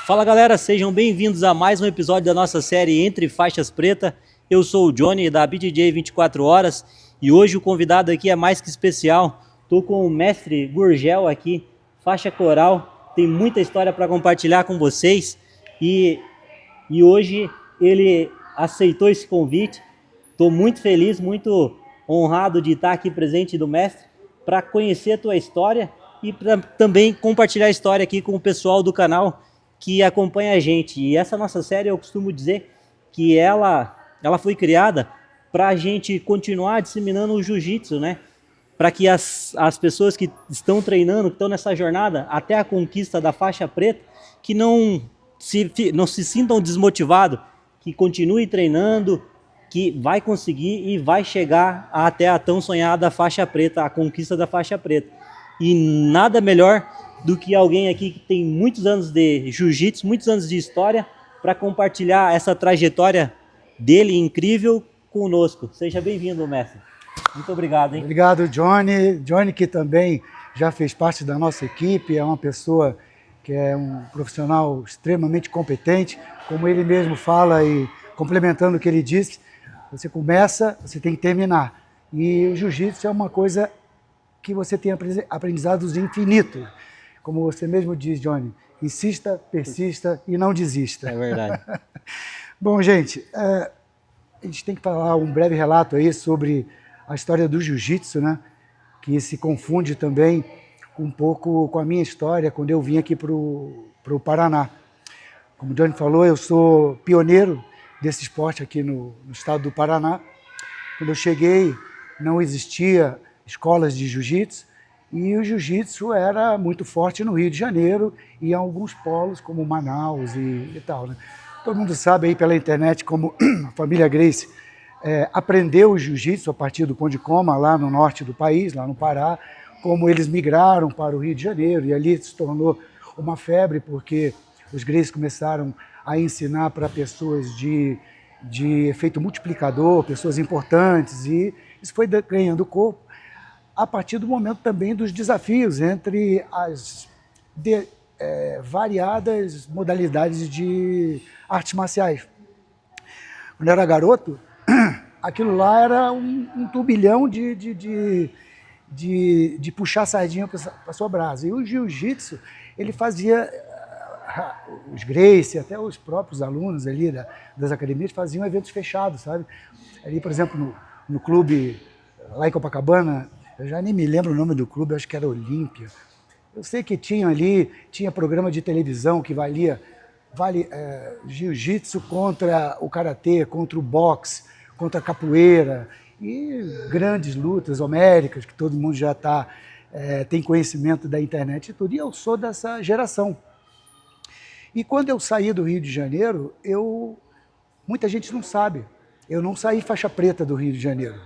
Fala galera, sejam bem-vindos a mais um episódio da nossa série Entre Faixas Preta. Eu sou o Johnny da BJJ 24 Horas e hoje o convidado aqui é mais que especial. Estou com o mestre Gurgel aqui, faixa coral, tem muita história para compartilhar com vocês e hoje ele aceitou esse convite. Estou muito feliz, muito honrado de estar aqui presente do mestre para conhecer a tua história e para também compartilhar a história aqui com o pessoal do canal que acompanha a gente. E essa nossa série, eu costumo dizer que ela foi criada para a gente continuar disseminando o jiu-jitsu, né? Para que as pessoas que estão treinando, que estão nessa jornada até a conquista da faixa preta, que não se sintam desmotivados, que continue treinando, que vai conseguir e vai chegar até a tão sonhada faixa preta, a conquista da faixa preta. E nada melhor do que alguém aqui que tem muitos anos de jiu-jitsu, muitos anos de história, para compartilhar essa trajetória dele incrível conosco. Seja bem-vindo, mestre. Muito obrigado, hein? Obrigado, Johnny. Johnny, que também já fez parte da nossa equipe, é uma pessoa que é um profissional extremamente competente, como ele mesmo fala e complementando o que ele disse, você começa, você tem que terminar. E o jiu-jitsu é uma coisa que você tem aprendizados infinitos. Como você mesmo diz, Johnny, insista, persista e não desista. É verdade. Bom, gente, a gente tem que falar um breve relato aí sobre a história do jiu-jitsu, né? Que se confunde também um pouco com a minha história quando eu vim aqui para o Paraná. Como o Johnny falou, eu sou pioneiro desse esporte aqui no estado do Paraná. Quando eu cheguei, não existia escolas de jiu-jitsu e o jiu-jitsu era muito forte no Rio de Janeiro e em alguns polos como Manaus e tal, né? Todo mundo sabe aí pela internet como a família Gracie aprendeu o jiu-jitsu a partir do Pão de Coma, lá no norte do país, lá no Pará, como eles migraram para o Rio de Janeiro e ali se tornou uma febre porque os Gracies começaram a ensinar para pessoas de efeito multiplicador, pessoas importantes, e isso foi ganhando corpo a partir do momento também dos desafios entre as variadas modalidades de artes marciais. Quando eu era garoto, aquilo lá era um turbilhão de puxar a sardinha para a sua brasa. E o jiu-jitsu, ele fazia, os Gracie, até os próprios alunos ali das academias faziam eventos fechados, sabe? Ali, por exemplo, no clube lá em Copacabana, eu já nem me lembro o nome do clube, acho que era Olímpia. Eu sei que tinha programa de televisão que vale jiu-jitsu contra o karatê, contra o boxe, contra a capoeira, e grandes lutas homéricas, que todo mundo já tem conhecimento da internet e tudo, e eu sou dessa geração. E quando eu saí do Rio de Janeiro, muita gente não sabe, eu não saí faixa preta do Rio de Janeiro,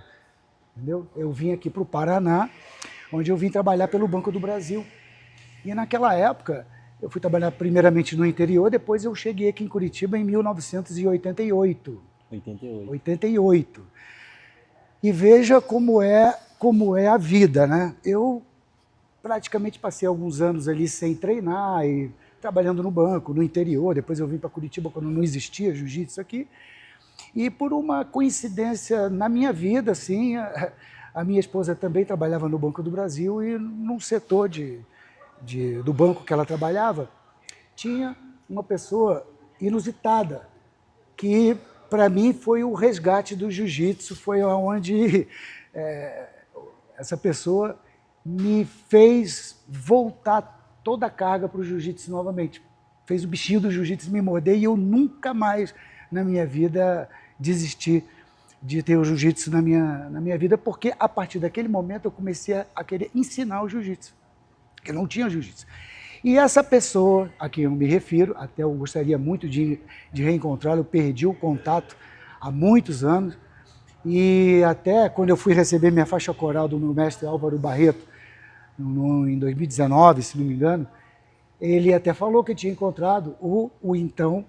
entendeu? Eu vim aqui para o Paraná, onde eu vim trabalhar pelo Banco do Brasil. E naquela época, eu fui trabalhar primeiramente no interior, depois eu cheguei aqui em Curitiba em 1988. 88. E veja como é a vida, né? Eu praticamente passei alguns anos ali sem treinar e trabalhando no banco, no interior. Depois eu vim para Curitiba quando não existia jiu-jitsu aqui. E por uma coincidência na minha vida, assim, a minha esposa também trabalhava no Banco do Brasil e num setor do banco que ela trabalhava, tinha uma pessoa inusitada, que para mim foi o resgate do jiu-jitsu, foi onde essa pessoa me fez voltar toda a carga para o jiu-jitsu novamente. Fez o bichinho do jiu-jitsu me morder e eu nunca mais na minha vida desisti de ter o jiu-jitsu na minha vida, porque a partir daquele momento eu comecei a querer ensinar o jiu-jitsu, porque não tinha jiu-jitsu. E essa pessoa a quem eu me refiro, até eu gostaria muito de reencontrá-lo, eu perdi o contato há muitos anos, e até quando eu fui receber minha faixa coral do meu mestre Álvaro Barreto, em 2019, se não me engano, ele até falou que tinha encontrado o então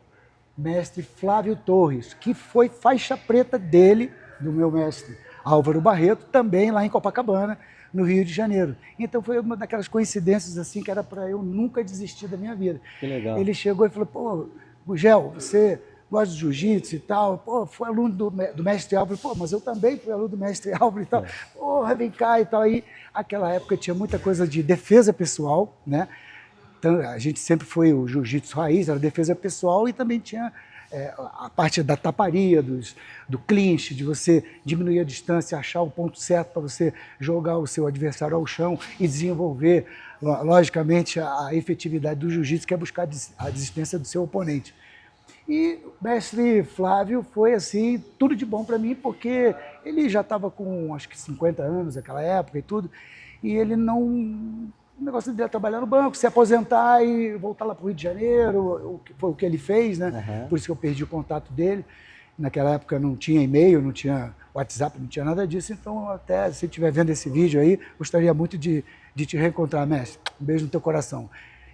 mestre Flávio Torres, que foi faixa preta dele, do meu mestre Álvaro Barreto, também lá em Copacabana, no Rio de Janeiro. Então foi uma daquelas coincidências assim que era para eu nunca desistir da minha vida. Que legal. Ele chegou e falou, pô, Gugel, você gosta de jiu-jitsu e tal, pô, foi aluno do mestre Álvaro, pô, mas eu também fui aluno do mestre Álvaro e tal, porra, vem cá e tal. Aí, aquela época tinha muita coisa de defesa pessoal, né? Então, a gente sempre foi o jiu-jitsu raiz, era defesa pessoal e também tinha a parte da taparia, do clinch, de você diminuir a distância, achar o ponto certo para você jogar o seu adversário ao chão e desenvolver, logicamente, a efetividade do jiu-jitsu, que é buscar a desistência do seu oponente. E o mestre Flávio foi, assim, tudo de bom para mim, porque ele já estava com, acho que 50 anos naquela época e tudo, e ele não... O negócio dele era trabalhar no banco, se aposentar e voltar lá para o Rio de Janeiro, foi o que ele fez, né? Uhum. Por isso que eu perdi o contato dele. Naquela época não tinha e-mail, não tinha WhatsApp, não tinha nada disso, então até se estiver vendo esse vídeo aí, gostaria muito de te reencontrar, mestre. Um beijo no teu coração.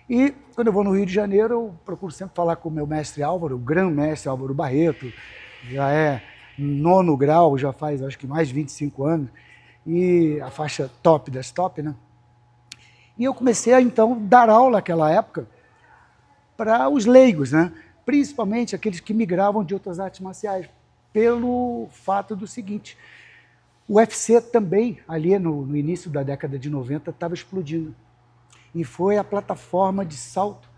E quando eu vou no Rio de Janeiro, eu procuro sempre falar com o meu mestre Álvaro, o grão-mestre Álvaro Barreto, já é 9º grau, já faz acho que mais de 25 anos, e a faixa top das top, né? E eu comecei a, então, dar aula naquela época para os leigos, né? Principalmente aqueles que migravam de outras artes marciais, pelo fato do seguinte, o UFC também, ali no início da década de 90, estava explodindo. E foi a plataforma de salto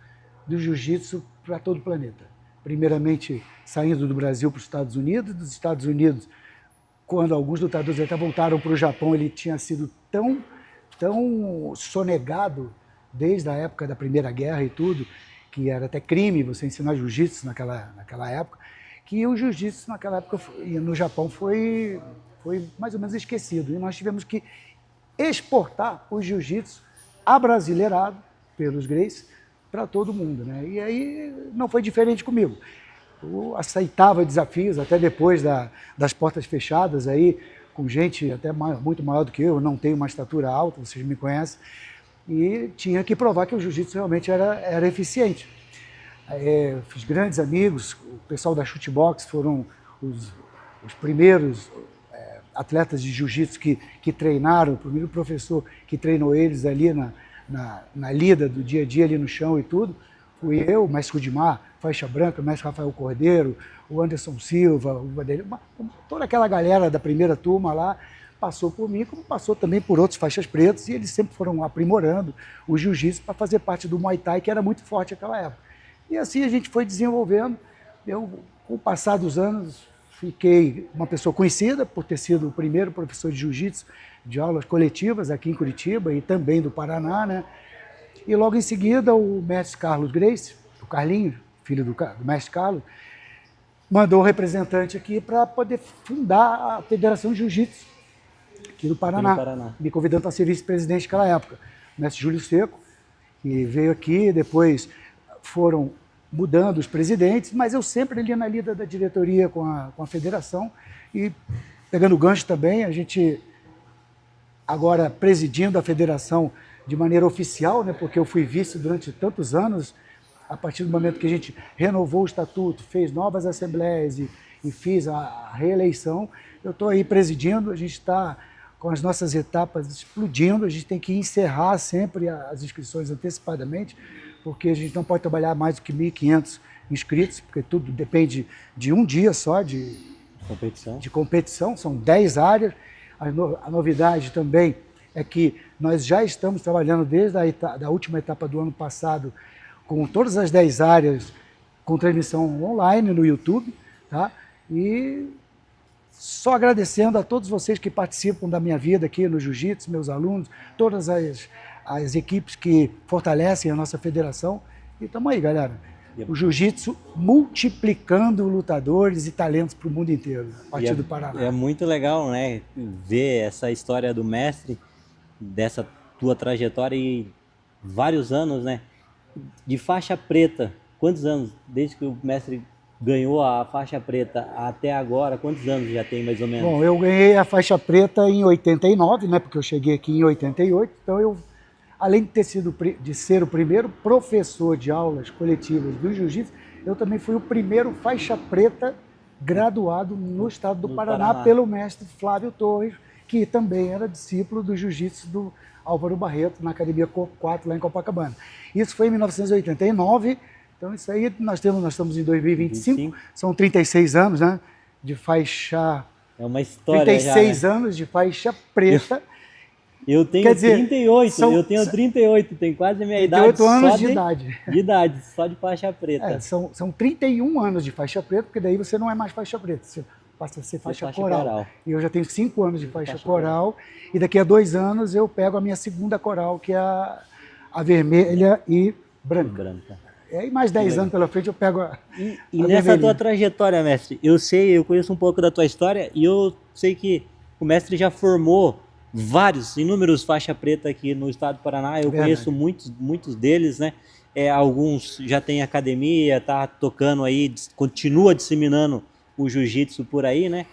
do jiu-jitsu para todo o planeta. Primeiramente, saindo do Brasil para os Estados Unidos, dos Estados Unidos, quando alguns lutadores até voltaram para o Japão, ele tinha sido tão sonegado desde a época da Primeira Guerra e tudo, que era até crime você ensinar jiu-jitsu naquela época, que o jiu-jitsu naquela época no Japão foi mais ou menos esquecido. E nós tivemos que exportar o jiu-jitsu abrasileirado pelos Gracies para todo mundo, né? E aí não foi diferente comigo. Eu aceitava desafios até depois das portas fechadas aí, com gente até muito maior do que eu não tenho uma estatura alta, vocês me conhecem, e tinha que provar que o jiu-jitsu realmente era eficiente. Fiz grandes amigos, o pessoal da Chutebox foram os primeiros atletas de jiu-jitsu que treinaram, o primeiro professor que treinou eles ali na lida do dia a dia ali no chão e tudo, fui eu, o mestre Rudimar, faixa branca, o mestre Rafael Cordeiro, o Anderson Silva, o Vanderlei, toda aquela galera da primeira turma lá passou por mim, como passou também por outros faixas pretas, e eles sempre foram aprimorando o jiu-jitsu para fazer parte do Muay Thai, que era muito forte naquela época. E assim a gente foi desenvolvendo. Eu, com o passar dos anos, fiquei uma pessoa conhecida por ter sido o primeiro professor de jiu-jitsu de aulas coletivas aqui em Curitiba e também do Paraná, né? E logo em seguida o mestre Carlos Gracie, o Carlinhos, filho do mestre Carlos, mandou um representante aqui para poder fundar a Federação de Jiu-Jitsu aqui do Paraná, me convidando para ser vice-presidente naquela época. O mestre Júlio Seco, que veio aqui, depois foram mudando os presidentes, mas eu sempre ali na lida da diretoria com a federação e pegando o gancho também, a gente agora presidindo a federação de maneira oficial, né, porque eu fui vice durante tantos anos, a partir do momento que a gente renovou o estatuto, fez novas assembleias e fiz a reeleição, eu estou aí presidindo, a gente está com as nossas etapas explodindo, a gente tem que encerrar sempre as inscrições antecipadamente, porque a gente não pode trabalhar mais do que 1.500 inscritos, porque tudo depende de um dia só de competição, são 10 áreas. A novidade também é que nós já estamos trabalhando desde a última etapa do ano passado com todas as 10 áreas com transmissão online no YouTube, tá? E só agradecendo a todos vocês que participam da minha vida aqui no Jiu-Jitsu, meus alunos, todas as equipes que fortalecem a nossa federação. E estamos aí, galera. O Jiu-Jitsu multiplicando lutadores e talentos para o mundo inteiro, a partir do Paraná. É muito legal, né, ver essa história do mestre, dessa tua trajetória e vários anos, né, de faixa preta. Quantos anos, desde que o mestre ganhou a faixa preta até agora, quantos anos já tem mais ou menos? Bom, eu ganhei a faixa preta em 89, né, porque eu cheguei aqui em 88, então eu, além de ser o primeiro professor de aulas coletivas do Jiu-Jitsu, eu também fui o primeiro faixa preta graduado no estado do Paraná pelo mestre Flávio Torres, que também era discípulo do jiu-jitsu do Álvaro Barreto, na Academia Corpo 4, lá em Copacabana. Isso foi em 1989, então isso aí nós estamos em 2025, 25. São 36 anos, né, de faixa... É uma história 36 já, né? anos de faixa preta. Eu tenho Quer dizer, 38, eu tenho 38, tem quase a minha 38 idade anos só de idade. de idade, só de faixa preta. É, são 31 anos de faixa preta, porque daí você não é mais faixa preta, você passa a ser faixa coral. E eu já tenho 5 anos de faixa coral, e daqui a 2 anos eu pego a minha segunda coral, que é a vermelha e branca. E mais 10 anos pela frente eu pego a E nessa tua trajetória, mestre, eu conheço um pouco da tua história e eu sei que o mestre já formou inúmeros faixa preta aqui no estado do Paraná. Eu conheço muitos deles, né? Alguns já têm academia, tá tocando aí, continua disseminando o jiu-jitsu por aí, né?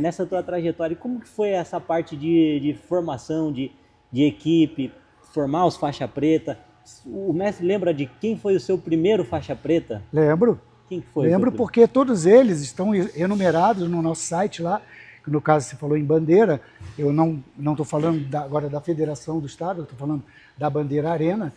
Nessa tua trajetória, como que foi essa parte de formação, de equipe, formar os faixa preta? O mestre lembra de quem foi o seu primeiro faixa preta? Lembro. Quem que foi? Lembro porque todos eles estão enumerados no nosso site lá, que no caso você falou em bandeira, eu não estou falando agora da Federação do Estado, eu estou falando da Bandeira Arena,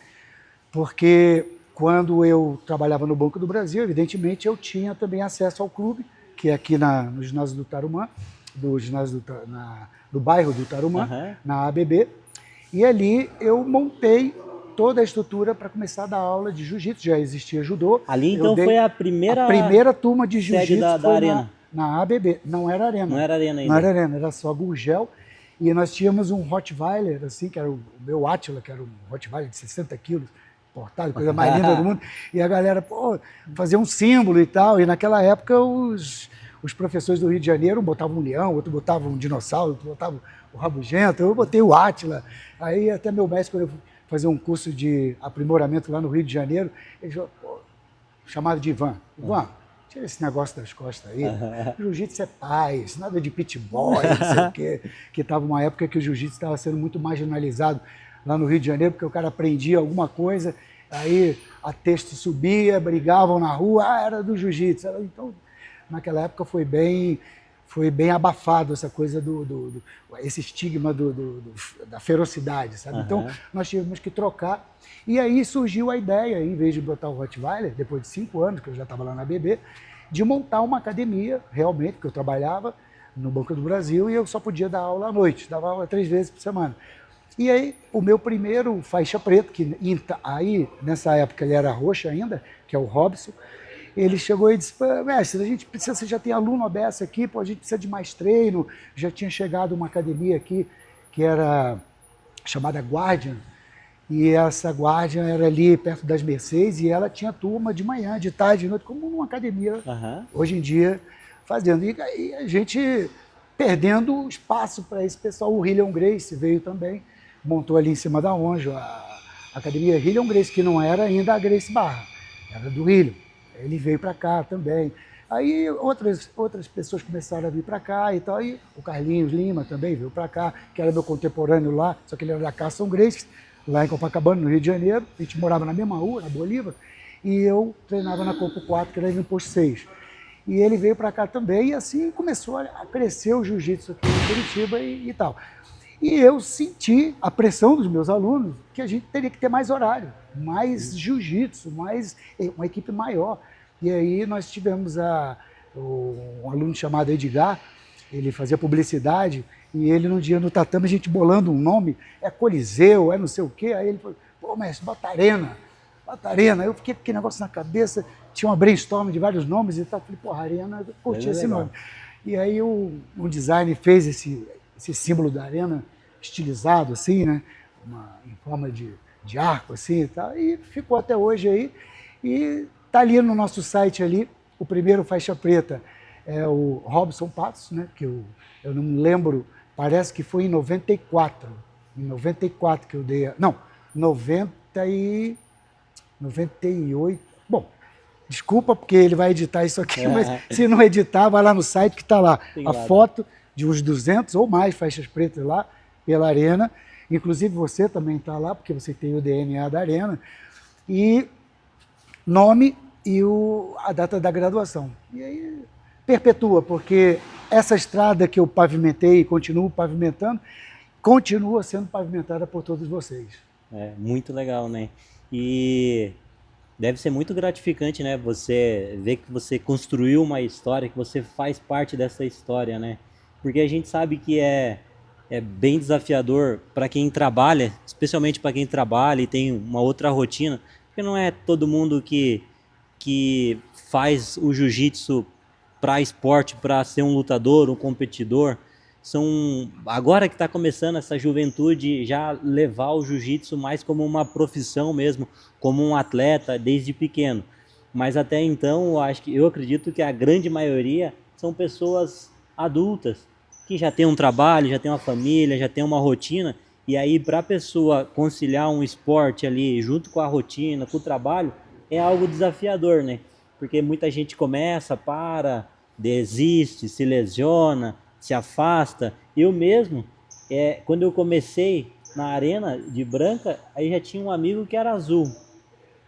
porque quando eu trabalhava no Banco do Brasil, evidentemente eu tinha também acesso ao clube, que é aqui no ginásio do Tarumã, do bairro do Tarumã, na ABB, e ali eu montei toda a estrutura para começar a dar aula de jiu-jitsu, já existia judô. Ali então foi a primeira turma de jiu-jitsu da Arena. Na ABB, não era Arena. Não era Arena ainda. Não era Arena, era só Gurgel. E nós tínhamos um Rottweiler, assim, que era o meu Átila, que era um Rottweiler de 60 quilos, portado, coisa mais linda do mundo. E a galera, fazia um símbolo e tal. E naquela época os professores do Rio de Janeiro botavam um leão, outro botava um dinossauro, outro botava o rabugento. Eu botei o Átila. Aí até meu mestre, quando eu fazer um curso de aprimoramento lá no Rio de Janeiro, ele chamava de Ivan. Ivan, tira esse negócio das costas aí. Jiu-jitsu é paz, nada de pit boy, não sei o quê. Que estava uma época que o jiu-jitsu estava sendo muito marginalizado lá no Rio de Janeiro, porque o cara aprendia alguma coisa, aí a texto subia, brigavam na rua, era do jiu-jitsu. Então, naquela época foi bem abafado essa coisa esse estigma da ferocidade, sabe? Então, nós tivemos que trocar. E aí surgiu a ideia, em vez de botar o Rottweiler, depois de 5 anos, que eu já estava lá na BB, de montar uma academia, realmente, porque eu trabalhava no Banco do Brasil e eu só podia dar aula à noite, dava aula 3 vezes por semana. E aí, o meu primeiro faixa preta, que aí, nessa época, ele era roxo ainda, que é o Robson, ele chegou e disse, mestre, a gente precisa, você já tem aluno aberto aqui, a gente precisa de mais treino. Já tinha chegado uma academia aqui que era chamada Guardian, e essa Guardian era ali perto das Mercedes, e ela tinha turma de manhã, de tarde, de noite, como uma academia hoje em dia fazendo. E a gente perdendo espaço para esse pessoal. O William Grace veio também, montou ali em cima da Onjo a academia William Grace, que não era ainda a Grace Barra, era do William. Ele veio para cá também. Aí outras pessoas começaram a vir para cá e tal. E o Carlinhos Lima também veio para cá, que era meu contemporâneo lá, só que ele era da Carson Grace, lá em Copacabana, no Rio de Janeiro. A gente morava na mesma rua, na Bolívar, e eu treinava na Corpo 4, que era no Posto 6. E ele veio para cá também, e assim começou a crescer o jiu-jitsu aqui em Curitiba e tal. E eu senti a pressão dos meus alunos que a gente teria que ter mais horário, mais jiu-jitsu, uma equipe maior. E aí nós tivemos um aluno chamado Edgar, ele fazia publicidade, e ele num dia no tatame, a gente bolando um nome, Coliseu, não sei o quê, aí ele falou, mestre, bota Arena. Eu fiquei com aquele negócio na cabeça, tinha uma brainstorm de vários nomes e tal, falei, Arena, eu curti esse nome. E aí o design fez esse símbolo da Arena, estilizado assim, né, em forma de arco assim e tal, e ficou até hoje aí, e está ali no nosso site ali, o primeiro faixa preta é o Robson Passos, né, que eu não me lembro, parece que foi em 94 que eu dei, 98, bom, desculpa porque ele vai editar isso aqui, mas se não editar, vai lá no site que está lá, foto de uns 200 ou mais faixas pretas lá pela Arena, inclusive você também está lá, porque você tem o DNA da Arena, e nome e a data da graduação. E aí perpetua, porque essa estrada que eu pavimentei e continuo pavimentando, continua sendo pavimentada por todos vocês. É muito legal, né? E deve ser muito gratificante, né? Você ver que você construiu uma história, que você faz parte dessa história, né? Porque a gente sabe que é bem desafiador para quem trabalha, especialmente para quem trabalha e tem uma outra rotina, porque não é todo mundo que faz o jiu-jitsu para esporte, para ser um lutador, um competidor. Agora que está começando essa juventude já levar o jiu-jitsu mais como uma profissão mesmo, como um atleta desde pequeno. Mas até então, eu acredito que a grande maioria são pessoas adultas que já tem um trabalho, já tem uma família, já tem uma rotina, e aí para a pessoa conciliar um esporte ali junto com a rotina, com o trabalho, é algo desafiador, né? Porque muita gente começa, para, desiste, se lesiona, se afasta. Eu mesmo, quando eu comecei na arena de branca, aí já tinha um amigo que era azul.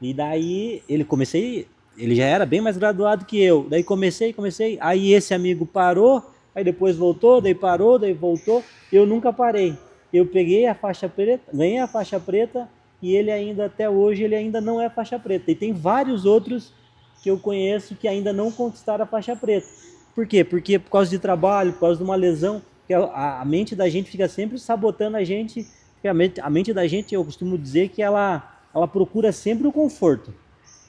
E daí ele já era bem mais graduado que eu. Daí comecei, aí esse amigo parou, aí depois voltou, daí parou, daí voltou. Eu nunca parei. Eu peguei a faixa preta, ganhei a faixa preta e ele ainda, até hoje, ele ainda não é faixa preta. E tem vários outros que eu conheço que ainda não conquistaram a faixa preta. Por quê? Porque por causa de trabalho, por causa de uma lesão, que a mente da gente fica sempre sabotando a gente. A mente da gente, eu costumo dizer que ela procura sempre o conforto.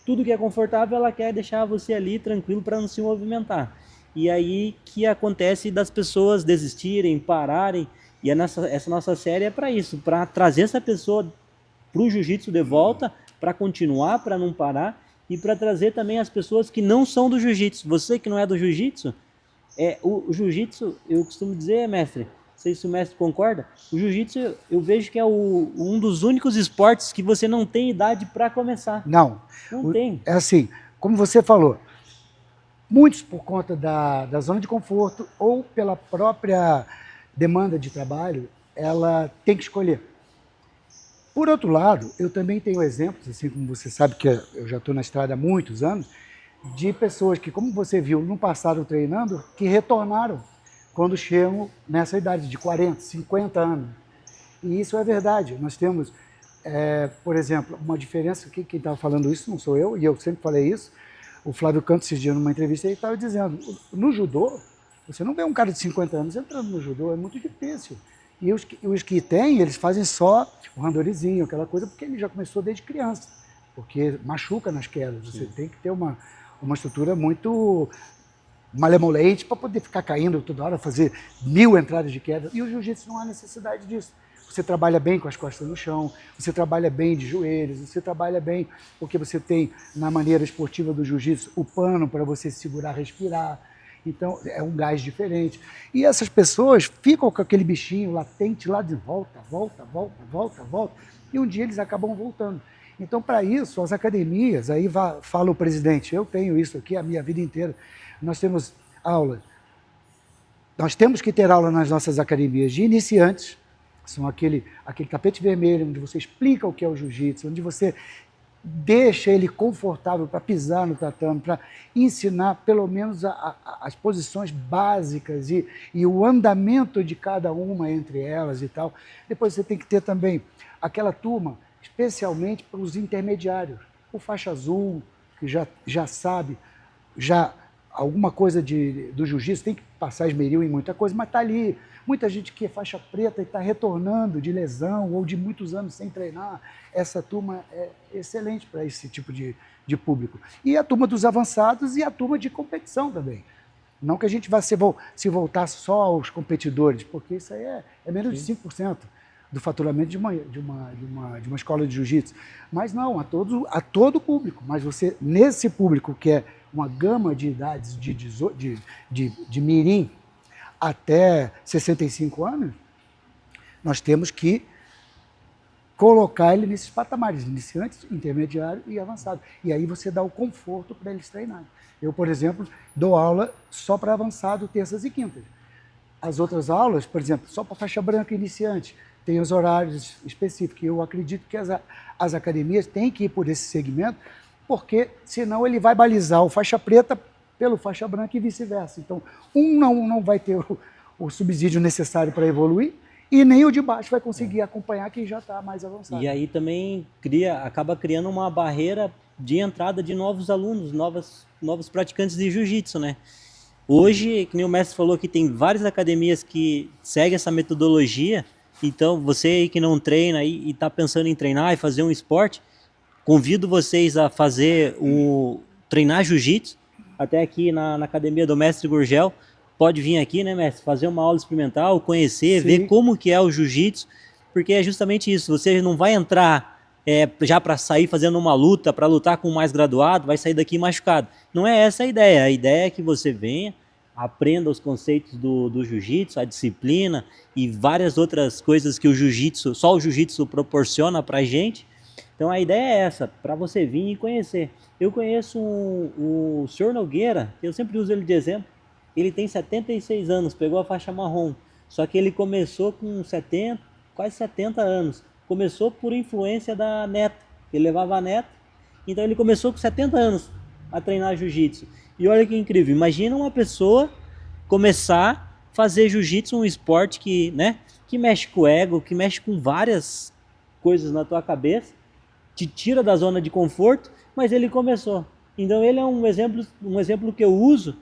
Tudo que é confortável, ela quer deixar você ali tranquilo para não se movimentar. E aí que acontece das pessoas desistirem, pararem. E essa nossa série é para isso, para trazer essa pessoa para o jiu-jitsu de volta, para continuar, para não parar, e para trazer também as pessoas que não são do jiu-jitsu. Você que não é do jiu-jitsu, o jiu-jitsu, eu costumo dizer, mestre, não sei se o mestre concorda, o jiu-jitsu eu vejo que é um dos únicos esportes que você não tem idade para começar. Não. Não tem. É assim, como você falou, muitos por conta da zona de conforto ou pela própria demanda de trabalho, ela tem que escolher. Por outro lado, eu também tenho exemplos, assim como você sabe que eu já estou na estrada há muitos anos, de pessoas que, como você viu, no passado treinando, que retornaram quando chegam nessa idade de 40, 50 anos. E isso é verdade. Nós temos, por exemplo, uma diferença, quem estava falando isso não sou eu, e eu sempre falei isso, o Flávio Canto, esses dias, numa entrevista, ele estava dizendo, no judô, você não vê um cara de 50 anos entrando no judô, é muito difícil. E os que têm, eles fazem só o randorizinho, aquela coisa, porque ele já começou desde criança, porque machuca nas quedas, você tem que ter uma estrutura muito malemolente para poder ficar caindo toda hora, fazer 1000 entradas de queda. E o jiu-jitsu não há necessidade disso. Você trabalha bem com as costas no chão, você trabalha bem de joelhos, você trabalha bem porque você tem, na maneira esportiva do jiu-jitsu, o pano para você segurar, respirar. Então, é um gás diferente. E essas pessoas ficam com aquele bichinho latente lá de volta, e um dia eles acabam voltando. Então, para isso, as academias, aí fala o presidente, eu tenho isso aqui a minha vida inteira, nós temos aulas. Nós temos que ter aula nas nossas academias de iniciantes, são aquele tapete vermelho, onde você explica o que é o jiu-jitsu, onde você deixa ele confortável para pisar no tatame, para ensinar pelo menos as posições básicas e o andamento de cada uma entre elas e tal. Depois você tem que ter também aquela turma, especialmente para os intermediários. O faixa azul, que já sabe, alguma coisa do jiu-jitsu, tem que passar esmeril em muita coisa, mas está ali. Muita gente que é faixa preta e está retornando de lesão ou de muitos anos sem treinar. Essa turma é excelente para esse tipo de público. E a turma dos avançados e a turma de competição também. Não que a gente vá se voltar só aos competidores, porque isso aí é menos de 5% do faturamento de uma escola de jiu-jitsu. Mas não, a todo público. Mas você, nesse público que é uma gama de idades de mirim até 65 anos, nós temos que colocar ele nesses patamares, iniciantes, intermediário e avançado. E aí você dá o conforto para eles treinarem. Eu, por exemplo, dou aula só para avançado, terças e quintas. As outras aulas, por exemplo, só para faixa branca iniciante, tem os horários específicos. Eu acredito que as academias têm que ir por esse segmento, porque senão ele vai balizar o faixa preta pelo faixa branca e vice-versa. Então, um não vai ter o subsídio necessário para evoluir e nem o de baixo vai conseguir acompanhar quem já está mais avançado. E aí também acaba criando uma barreira de entrada de novos alunos, novos praticantes de jiu-jitsu, né? Hoje, que nem o mestre falou, que tem várias academias que seguem essa metodologia. Então, você aí que não treina e está pensando em treinar e fazer um esporte, convido vocês a treinar jiu-jitsu, até aqui na academia do mestre Gurgel. Pode vir aqui, né, mestre, fazer uma aula experimental, conhecer, Sim. ver como que é o jiu-jitsu, porque é justamente isso, você não vai entrar já para sair fazendo uma luta, para lutar com o mais graduado, vai sair daqui machucado. Não é essa a ideia é que você venha, aprenda os conceitos do jiu-jitsu, a disciplina e várias outras coisas que só o jiu-jitsu proporciona para a gente. Então a ideia é essa, para você vir e conhecer. Eu conheço o senhor Nogueira, que eu sempre uso ele de exemplo. Ele tem 76 anos, pegou a faixa marrom, só que ele começou com quase 70 anos. Começou por influência da neta, ele levava a neta, então ele começou com 70 anos a treinar jiu-jitsu. E olha que incrível, imagina uma pessoa começar a fazer jiu-jitsu, um esporte que mexe com o ego, que mexe com várias coisas na tua cabeça, te tira da zona de conforto, mas ele começou. Então ele é um exemplo que eu uso,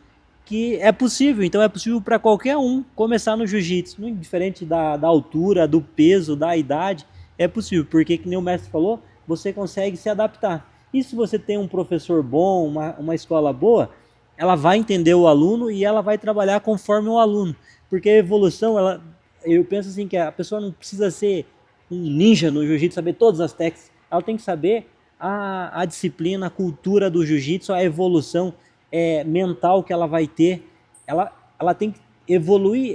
que é possível. Então é possível para qualquer um começar no jiu-jitsu, indiferente da altura, do peso, da idade, é possível, porque, que nem o mestre falou, você consegue se adaptar. E se você tem um professor bom, uma escola boa, ela vai entender o aluno e ela vai trabalhar conforme o aluno. Porque a evolução, eu penso assim, que a pessoa não precisa ser um ninja no jiu-jitsu, saber todas as técnicas, ela tem que saber a disciplina, a cultura do jiu-jitsu, a evolução mental que ela vai ter. Ela tem que evoluir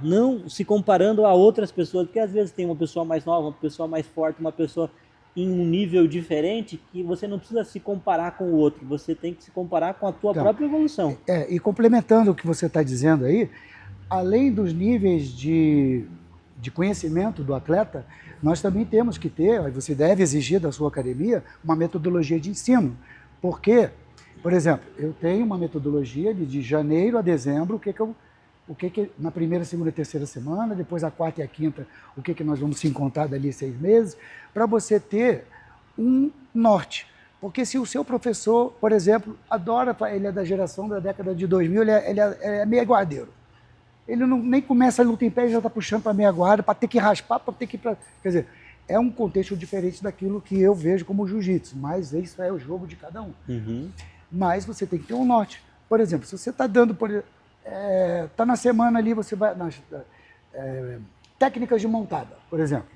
não se comparando a outras pessoas, porque às vezes tem uma pessoa mais nova, uma pessoa mais forte, uma pessoa em um nível diferente, que você não precisa se comparar com o outro, você tem que se comparar com a tua própria evolução. E complementando o que você está dizendo aí, além dos níveis de conhecimento do atleta, nós também temos que ter, você deve exigir da sua academia, uma metodologia de ensino. Porque, por exemplo, eu tenho uma metodologia de janeiro a dezembro, o que na primeira, segunda e terceira semana, depois a quarta e a quinta, o que nós vamos se encontrar dali 6 meses, para você ter um norte. Porque se o seu professor, por exemplo, ele é da geração da década de 2000, ele é meia guardeiro. Ele nem começa a luta em pé e já está puxando para meia guarda, para ter que raspar, para ter que... Quer dizer, é um contexto diferente daquilo que eu vejo como jiu-jitsu, mas isso é o jogo de cada um. Uhum. Mas você tem que ter um norte. Por exemplo, se você está dando... Está na semana ali, você vai... técnicas de montada, por exemplo.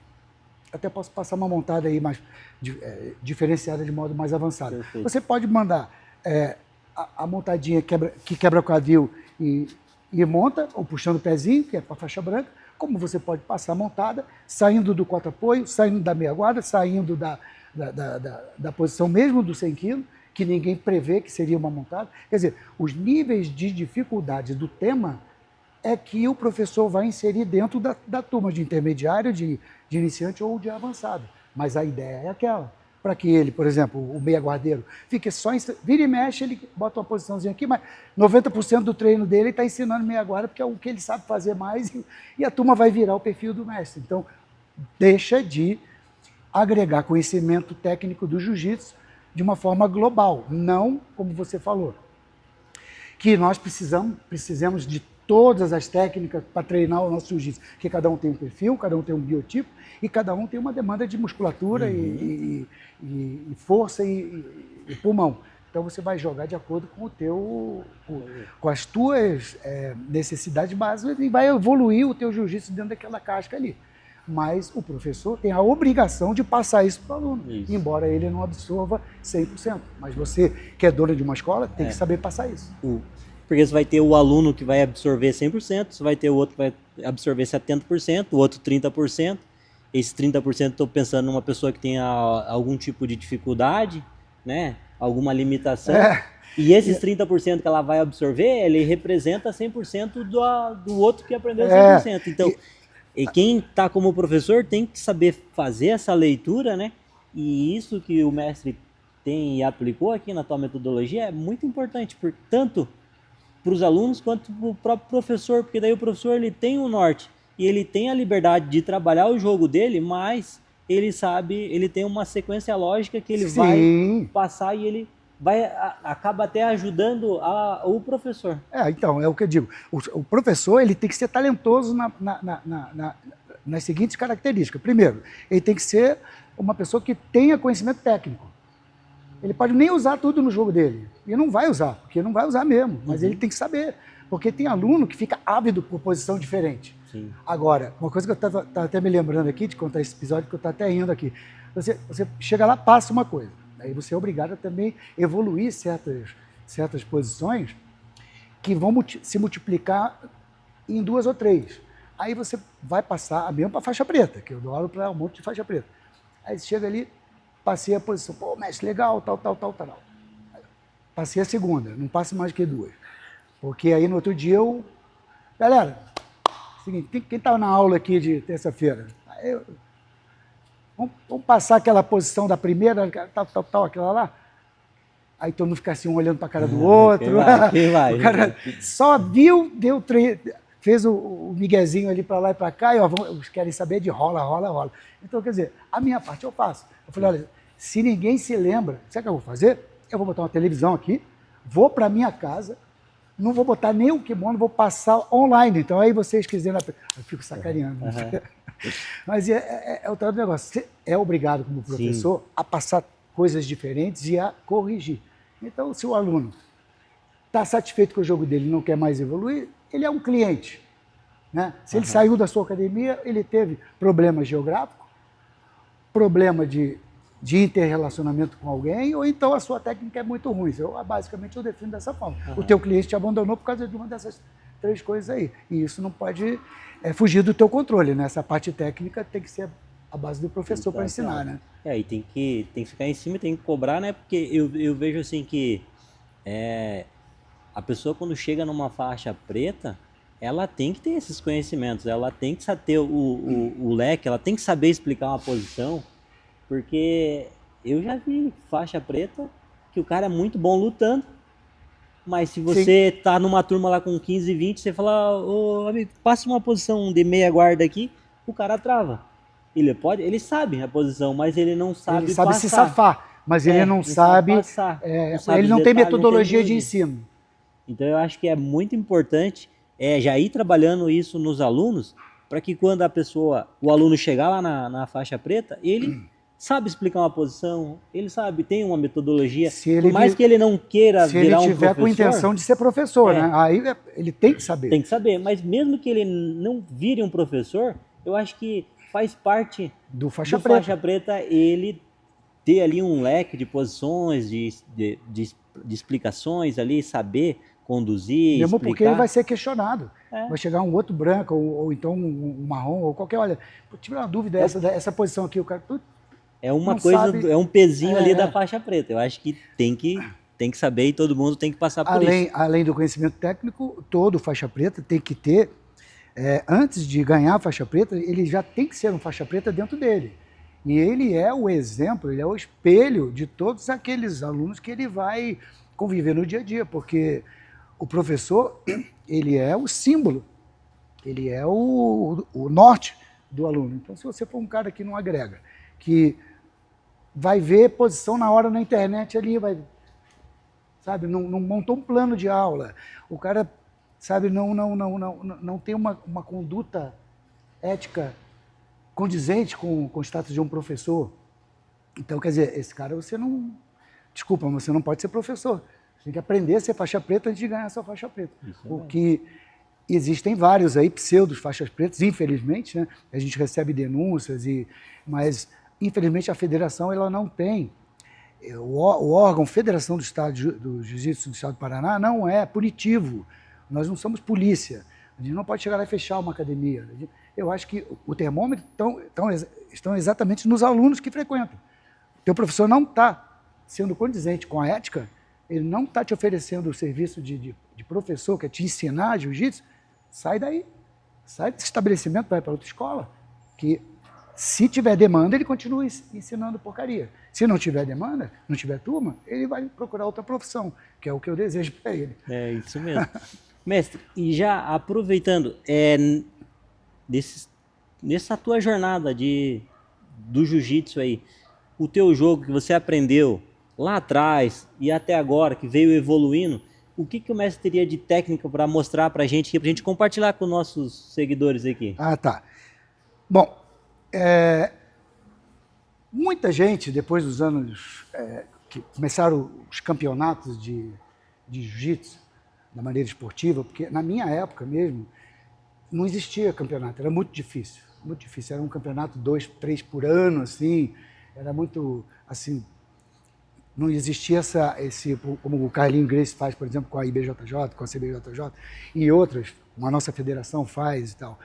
Até posso passar uma montada aí mais diferenciada de modo mais avançado. Perfeito. Você pode mandar a montadinha que quebra quadril e monta, ou puxando o pezinho, que é para faixa branca, como você pode passar a montada, saindo do quatro-apoio, saindo da meia guarda, saindo da posição mesmo do 100 kg, que ninguém prevê que seria uma montada. Quer dizer, os níveis de dificuldade do tema é que o professor vai inserir dentro da turma de intermediário, de iniciante ou de avançado. Mas a ideia é aquela, para que ele, por exemplo, o meia guardeiro, fique só... Vira e mexe, ele bota uma posiçãozinha aqui, mas 90% do treino dele está ensinando meia guarda, porque é o que ele sabe fazer mais, e a turma vai virar o perfil do mestre. Então, deixa de agregar conhecimento técnico do jiu-jitsu de uma forma global, não como você falou, que nós precisamos de todas as técnicas para treinar o nosso jiu-jitsu, porque cada um tem um perfil, cada um tem um biotipo e cada um tem uma demanda de musculatura e força e pulmão. Então você vai jogar de acordo com as tuas necessidades básicas e vai evoluir o teu jiu-jitsu dentro daquela casca ali. Mas o professor tem a obrigação de passar isso para o aluno, embora ele não absorva 100%. Mas você, que é dono de uma escola, tem que saber passar isso. Porque você vai ter o aluno que vai absorver 100%, você vai ter o outro que vai absorver 70%, o outro 30%. Esse 30% estou pensando numa pessoa que tenha algum tipo de dificuldade, né? Alguma limitação. E esses 30% que ela vai absorver, ele representa 100% do outro que aprendeu 100%. Então, e quem está como professor tem que saber fazer essa leitura, né? E isso que o mestre tem e aplicou aqui na tua metodologia é muito importante, tanto para os alunos quanto para o próprio professor, porque daí o professor ele tem um norte e ele tem a liberdade de trabalhar o jogo dele, mas ele sabe, ele tem uma sequência lógica que ele vai Sim. passar e ele acaba até ajudando o professor. Então, é o que eu digo. O professor ele tem que ser talentoso nas seguintes características. Primeiro, ele tem que ser uma pessoa que tenha conhecimento técnico. Ele pode nem usar tudo no jogo dele. E não vai usar, porque não vai usar mesmo. Mas ele tem que saber. Porque tem aluno que fica ávido por posição diferente. Sim. Agora, uma coisa que eu estava até me lembrando aqui, de contar esse episódio, que eu estou até rindo aqui. Você chega lá, passa uma coisa. Aí você é obrigado a também evoluir certas posições que vão se multiplicar em 2 ou 3. Aí você vai passar, mesmo para faixa preta, que eu dou aula para um monte de faixa preta. Aí você chega ali, passei a posição, pô, mestre, legal, tal. Passei a segunda, não passe mais que 2. Porque aí no outro dia eu... Galera, seguinte, quem estava na aula aqui de terça-feira? Vamos passar aquela posição da primeira, tal, aquela lá? Aí todo mundo fica assim, um olhando para a cara do outro. Quem vai? O cara só viu, fez o miguezinho ali para lá e para cá, e ó, eles querem saber de rola. Então, quer dizer, a minha parte eu faço. Eu falei, olha, se ninguém se lembra, sabe o que eu vou fazer? Eu vou botar uma televisão aqui, vou para minha casa, não vou botar nem o kimono, vou passar online. Então, aí vocês quiserem... Eu fico sacaneando. Mas é o tal do negócio. Você é obrigado, como professor, a passar coisas diferentes e a corrigir. Então, se o aluno está satisfeito com o jogo dele e não quer mais evoluir, ele é um cliente. Né? Se ele saiu da sua academia, ele teve problema geográfico, problema de interrelacionamento com alguém, ou então a sua técnica é muito ruim. Basicamente, eu defino dessa forma. O teu cliente te abandonou por causa de uma dessas 3 coisas aí. E isso não pode fugir do teu controle, né? Essa parte técnica tem que ser a base do professor para ensinar, né? E tem que ficar em cima, tem que cobrar, né? Porque eu vejo assim que a pessoa quando chega numa faixa preta, ela tem que ter esses conhecimentos, ela tem que ter o leque, ela tem que saber explicar uma posição, porque eu já vi faixa preta que o cara é muito bom lutando, mas se você tá numa turma lá com 15, 20, você fala, ô amigo, passa uma posição de meia guarda aqui, o cara trava. Ele sabe a posição, mas ele não sabe Ele sabe se safar, mas ele não sabe passar. Ele não tem metodologia de ensino. Então eu acho que é muito importante já ir trabalhando isso nos alunos, para que quando o aluno chegar lá na faixa preta, ele sabe explicar uma posição, ele tem uma metodologia, por mais que ele não queira virar um professor. Se ele tiver com intenção de ser professor, né? Aí ele tem que saber. Tem que saber, mas mesmo que ele não vire um professor, eu acho que faz parte do faixa preta ele ter ali um leque de posições, de explicações ali, saber conduzir, mesmo explicar. Porque ele vai ser questionado. Vai chegar um outro branco, ou então um marrom, ou qualquer... Olha, tive uma dúvida, essa posição aqui, o cara... É uma coisa, sabe, é um pezinho ali da faixa preta. Eu acho que tem que saber e todo mundo tem que passar por isso. Além do conhecimento técnico, todo faixa preta tem que ter, antes de ganhar a faixa preta, ele já tem que ser um faixa preta dentro dele. E ele é o exemplo, ele é o espelho de todos aqueles alunos que ele vai conviver no dia a dia, porque o professor, ele é o símbolo, ele é o norte do aluno. Então, se você for um cara que não agrega, que vai ver posição na hora na internet ali, sabe, não montou um plano de aula, o cara, sabe, não tem uma conduta ética condizente com o status de um professor. Então, quer dizer, esse cara você não pode ser professor. Você tem que aprender a ser faixa preta antes de ganhar a sua faixa preta. Porque existem vários aí, pseudos faixas pretas, infelizmente, né? A gente recebe denúncias, mas infelizmente a federação ela não tem. O órgão Federação do Jiu-Jitsu do Estado do Paraná não é punitivo. Nós não somos polícia. A gente não pode chegar lá e fechar uma academia. Eu acho que o termômetro estão exatamente nos alunos que frequentam. O teu professor não está sendo condizente com a ética, ele não está te oferecendo o serviço de professor, que é te ensinar jiu-jitsu, sai daí. Sai desse estabelecimento, vai para outra escola, que Se tiver demanda, ele continua ensinando porcaria. Se não tiver demanda, não tiver turma, ele vai procurar outra profissão, que é o que eu desejo para ele. É isso mesmo. Mestre, e já aproveitando, nessa tua jornada do jiu-jitsu aí, o teu jogo que você aprendeu lá atrás e até agora, que veio evoluindo, o que o mestre teria de técnica para mostrar para a gente compartilhar com nossos seguidores aqui? Ah, tá. Bom, muita gente, depois dos anos que começaram os campeonatos de jiu-jitsu, da maneira esportiva, porque na minha época mesmo, não existia campeonato, era muito difícil, era um campeonato 2, 3 por ano, assim, era muito, assim, não existia como o Carlinhos Gracie faz, por exemplo, com a IBJJ, com a CBJJ, e outras, como a nossa federação faz e tal.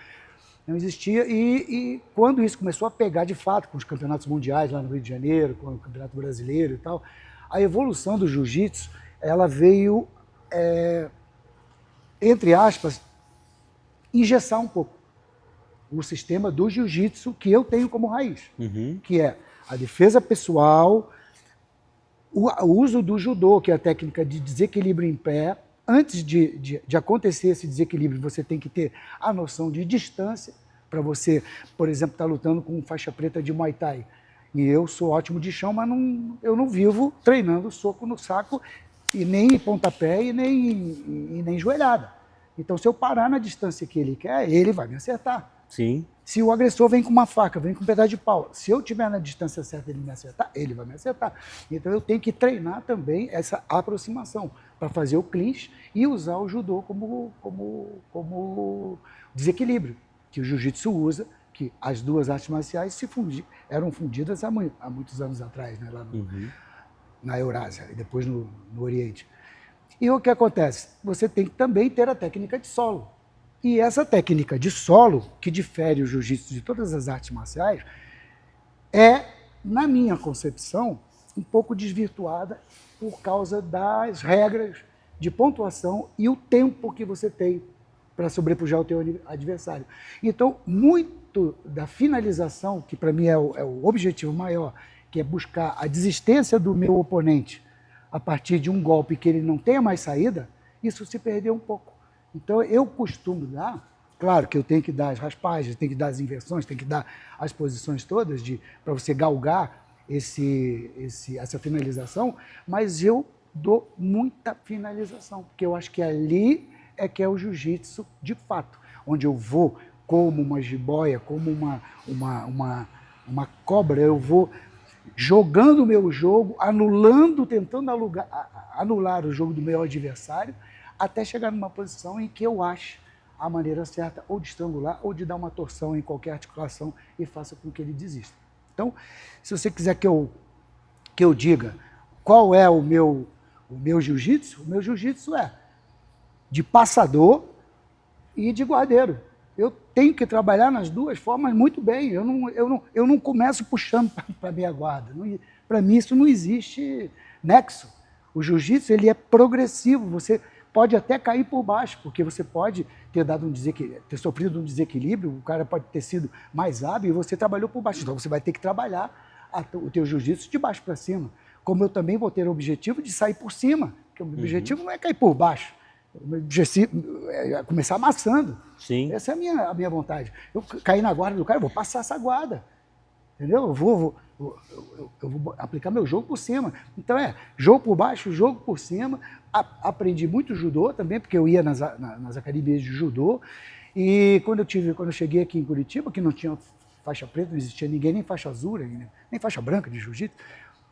Não existia, e quando isso começou a pegar de fato com os campeonatos mundiais lá no Rio de Janeiro, com o Campeonato Brasileiro e tal, a evolução do jiu-jitsu, ela veio, entre aspas, engessar um pouco o sistema do jiu-jitsu que eu tenho como raiz, que é a defesa pessoal, o uso do judô, que é a técnica de desequilíbrio em pé. Antes de acontecer esse desequilíbrio, você tem que ter a noção de distância para você, por exemplo, estar lutando com faixa preta de Muay Thai. E eu sou ótimo de chão, mas eu não vivo treinando soco no saco, e nem pontapé e nem joelhada. Então, se eu parar na distância que ele quer, ele vai me acertar. Sim. Se o agressor vem com uma faca, vem com um pedaço de pau, se eu estiver na distância certa ele me acertar, ele vai me acertar. Então eu tenho que treinar também essa aproximação para fazer o clinch e usar o judô como desequilíbrio, que o jiu-jitsu usa, que as duas artes marciais eram fundidas há muitos anos atrás, né, lá na Eurásia e depois no Oriente. E o que acontece? Você tem que também ter a técnica de solo. E essa técnica de solo, que difere o jiu-jitsu de todas as artes marciais, é, na minha concepção, um pouco desvirtuada por causa das regras de pontuação e o tempo que você tem para sobrepujar o teu adversário. Então, muito da finalização, que para mim é o objetivo maior, que é buscar a desistência do meu oponente a partir de um golpe que ele não tenha mais saída, isso se perdeu um pouco. Então, eu costumo dar, claro que eu tenho que dar as raspagens, tenho que dar as inversões, tenho que dar as posições todas para você galgar essa finalização, mas eu dou muita finalização, porque eu acho que ali é que é o jiu-jitsu de fato, onde eu vou como uma jiboia, como uma cobra, eu vou jogando o meu jogo, tentando anular o jogo do meu adversário, até chegar numa posição em que eu ache a maneira certa ou de estrangular ou de dar uma torção em qualquer articulação e faça com que ele desista. Então, se você quiser que eu diga qual é o meu jiu-jitsu, o meu jiu-jitsu é de passador e de guardeiro. Eu tenho que trabalhar nas duas formas muito bem. Eu não começo puxando para a minha guarda. Para mim, isso não existe nexo. O jiu-jitsu ele é progressivo. Você pode até cair por baixo, porque você pode ter sofrido um desequilíbrio, o cara pode ter sido mais hábil e você trabalhou por baixo. Então você vai ter que trabalhar o teu jiu-jitsu de baixo para cima. Como eu também vou ter o objetivo de sair por cima, porque o meu objetivo não é cair por baixo. O meu objetivo é começar amassando. Sim. Essa é a minha vontade. Eu cair na guarda do cara, eu vou passar essa guarda. Entendeu? Eu vou aplicar meu jogo por cima. Então jogo por baixo, jogo por cima. Aprendi muito judô também, porque eu ia nas academias de judô. E quando eu cheguei aqui em Curitiba, que não tinha faixa preta, não existia ninguém, nem faixa azul, nem faixa branca de jiu-jitsu,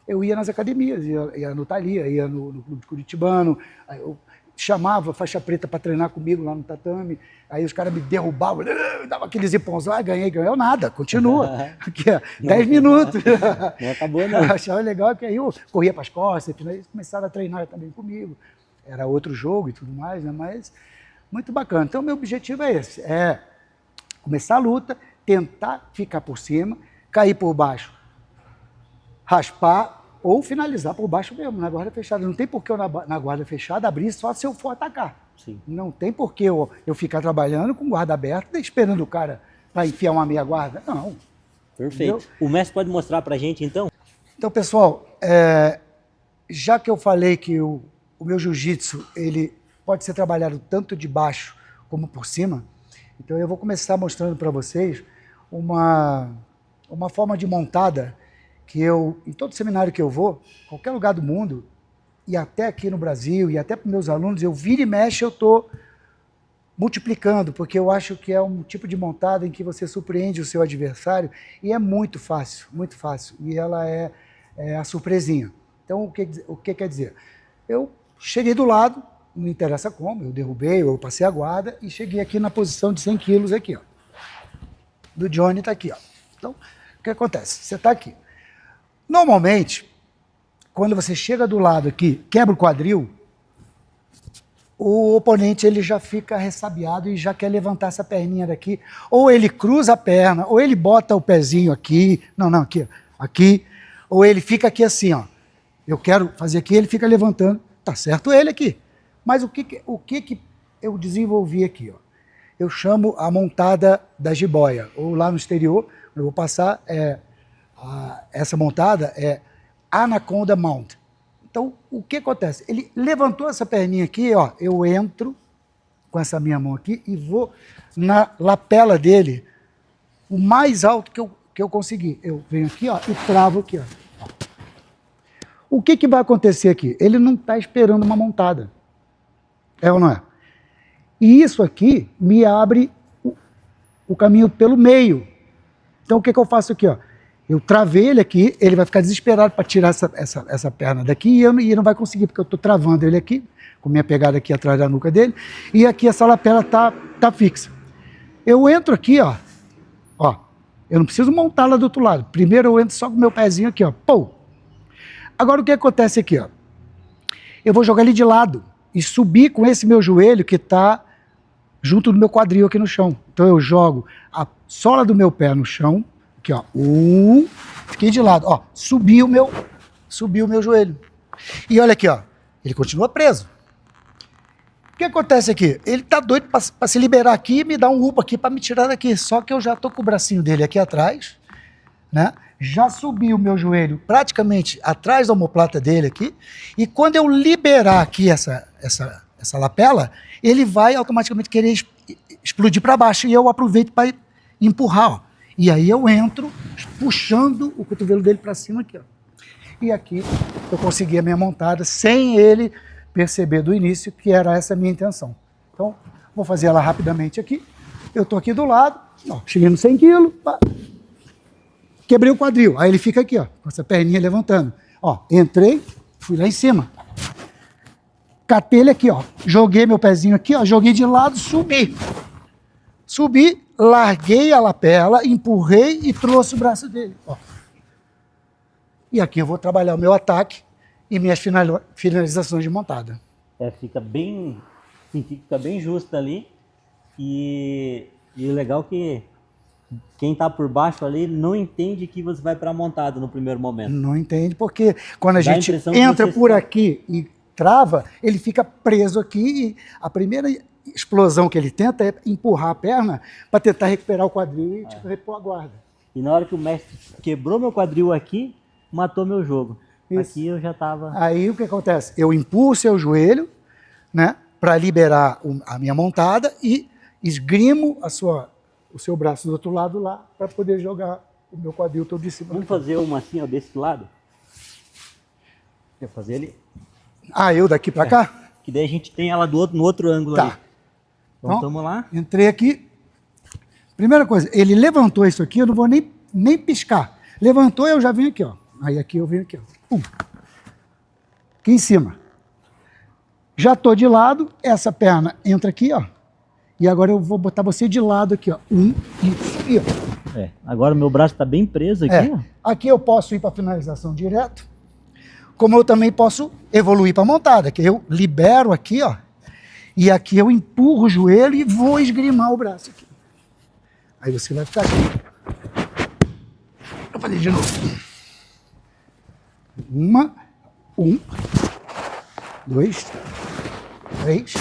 eu ia nas academias, ia no Thalia, ia no Clube Curitibano, eu chamava faixa preta para treinar comigo lá no tatame, aí os caras me derrubavam, dava aqueles ipãozão, ganhei nada, continua, aqui 10 minutos. Não acabou não. Eu achava legal, que aí eu corria para as costas, eles começaram a treinar também comigo, era outro jogo e tudo mais, né? Mas muito bacana. Então meu objetivo é esse, é começar a luta, tentar ficar por cima, cair por baixo, raspar, ou finalizar por baixo mesmo, na guarda fechada. Não tem por que eu, na guarda fechada, abrir só se eu for atacar. Sim. Não tem por que eu ficar trabalhando com guarda aberta, esperando o cara para enfiar uma meia guarda. Não. Perfeito. Entendeu? O mestre pode mostrar pra gente, então? Então, pessoal, já que eu falei que o meu jiu-jitsu ele pode ser trabalhado tanto de baixo como por cima, então eu vou começar mostrando para vocês uma forma de montada que eu, em todo seminário que eu vou, qualquer lugar do mundo, e até aqui no Brasil, e até para meus alunos, eu vira e mexe, eu estou multiplicando, porque eu acho que é um tipo de montada em que você surpreende o seu adversário e é muito fácil, e ela é a surpresinha. Então, o que quer dizer? Eu cheguei do lado, não interessa como, eu derrubei, eu passei a guarda e cheguei aqui na posição de 100 quilos aqui, ó. Do Johnny está aqui, ó. Então, o que acontece? Você está aqui. Normalmente, quando você chega do lado aqui, quebra o quadril, o oponente ele já fica ressabiado e já quer levantar essa perninha daqui, ou ele cruza a perna, ou ele bota o pezinho aqui, aqui, ou ele fica aqui assim, ó. Eu quero fazer aqui, ele fica levantando, tá certo ele aqui. Mas o que eu desenvolvi aqui, ó? Eu chamo a montada da jiboia, ou lá no exterior, eu vou passar, essa montada é Anaconda Mount. Então, o que acontece? Ele levantou essa perninha aqui, ó, eu entro com essa minha mão aqui e vou na lapela dele, o mais alto que eu conseguir. Eu venho aqui, ó, e travo aqui, ó. O que vai acontecer aqui? Ele não está esperando uma montada. É ou não é? E isso aqui me abre o caminho pelo meio. Então, o que eu faço aqui, ó? Eu travei ele aqui, ele vai ficar desesperado para tirar essa perna daqui e ele não vai conseguir, porque eu estou travando ele aqui, com minha pegada aqui atrás da nuca dele, e aqui essa lapela tá fixa. Eu entro aqui, ó, eu não preciso montá-la do outro lado. Primeiro eu entro só com o meu pezinho aqui, ó, pô. Agora o que acontece aqui, ó? Eu vou jogar ele de lado e subir com esse meu joelho que está junto do meu quadril aqui no chão. Então eu jogo a sola do meu pé no chão, aqui, ó, fiquei de lado, ó, subiu o meu joelho. E olha aqui, ó, ele continua preso. O que acontece aqui? Ele tá doido para se liberar aqui e me dar um upa aqui para me tirar daqui. Só que eu já tô com o bracinho dele aqui atrás, né? Já subi o meu joelho praticamente atrás da omoplata dele aqui. E quando eu liberar aqui essa lapela, ele vai automaticamente querer explodir para baixo. E eu aproveito para empurrar, ó. E aí eu entro puxando o cotovelo dele para cima aqui, ó. E aqui eu consegui a minha montada sem ele perceber do início que era essa a minha intenção. Então, vou fazer ela rapidamente aqui. Eu tô aqui do lado, ó, cheguei no 100 quilos, quebrei o quadril. Aí ele fica aqui, ó, com essa perninha levantando. Ó, entrei, fui lá em cima. Catei ele aqui, ó. Joguei meu pezinho aqui, ó, joguei de lado, subi. Subi, larguei a lapela, empurrei e trouxe o braço dele, ó. E aqui eu vou trabalhar o meu ataque e minhas finalizações de montada. Fica bem justo ali. E o legal é que quem tá por baixo ali não entende que você vai para montada no primeiro momento. Não entende, porque quando a gente entra por aqui e trava, ele fica preso aqui e a primeira explosão que ele tenta é empurrar a perna para tentar recuperar o quadril e repor a guarda. E na hora que o mestre quebrou meu quadril aqui, matou meu jogo. Isso. Aqui eu já tava... Aí o que acontece? Eu empurro o seu joelho, né, para liberar a minha montada e esgrimo o seu braço do outro lado lá para poder jogar o meu quadril todo de cima. Vamos fazer uma assim, ó, desse lado? Quer fazer ele? Eu daqui para cá? Que daí a gente tem ela no outro ângulo ali. Então, vamos lá. Entrei aqui. Primeira coisa, ele levantou isso aqui, eu não vou nem piscar. Levantou, eu já venho aqui, ó. Aí aqui eu venho aqui, ó. Pum. Aqui em cima. Já tô de lado, essa perna entra aqui, ó. E agora eu vou botar você de lado aqui, ó. Isso aqui, ó. Agora o meu braço tá bem preso aqui, ó. Aqui eu posso ir para finalização direto, como eu também posso evoluir para montada, que eu libero aqui, ó. E aqui eu empurro o joelho e vou esgrimar o braço aqui. Aí você vai ficar aqui. Vou fazer de novo. 2, 3.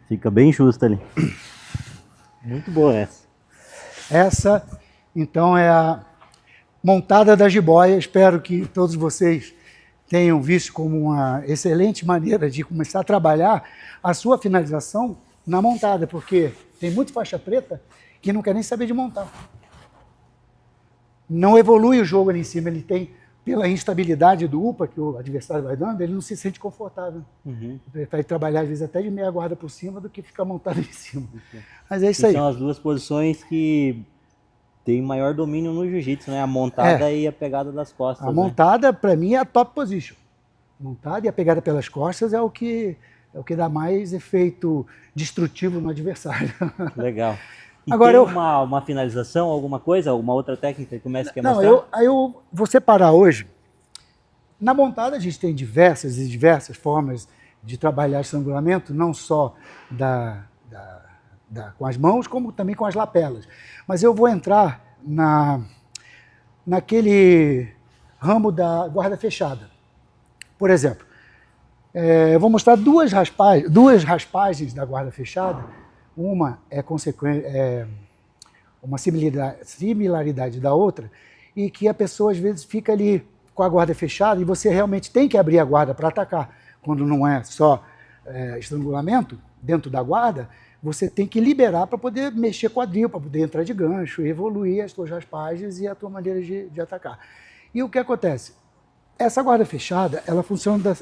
Fica bem justo ali. Muito boa essa. Essa, então, é a montada da jiboia. Espero que todos vocês tenham visto como uma excelente maneira de começar a trabalhar a sua finalização na montada, porque tem muito faixa preta que não quer nem saber de montar. Não evolui o jogo ali em cima, ele tem, pela instabilidade do UPA que o adversário vai dando, ele não se sente confortável. Ele prefere trabalhar, às vezes, até de meia guarda por cima do que ficar montado em cima. Mas é isso aí. São as duas posições que tem maior domínio no jiu-jitsu, né? A montada e a pegada das costas. A montada, para mim, é a top position. Montada e a pegada pelas costas é o que dá mais efeito destrutivo no adversário. Legal. E agora tem uma finalização, alguma coisa, alguma outra técnica que o mestre quer mostrar? Eu vou separar hoje. Na montada a gente tem diversas formas de trabalhar estrangulamento, não só com as mãos, como também com as lapelas. Mas eu vou entrar naquele ramo da guarda fechada. Por exemplo, eu vou mostrar duas raspagens da guarda fechada. Uma é uma similaridade da outra, e que a pessoa às vezes fica ali com a guarda fechada e você realmente tem que abrir a guarda para atacar. Quando não é só estrangulamento dentro da guarda, você tem que liberar para poder mexer quadril, para poder entrar de gancho, evoluir as suas raspagens e a tua maneira de atacar. E o que acontece? Essa guarda fechada,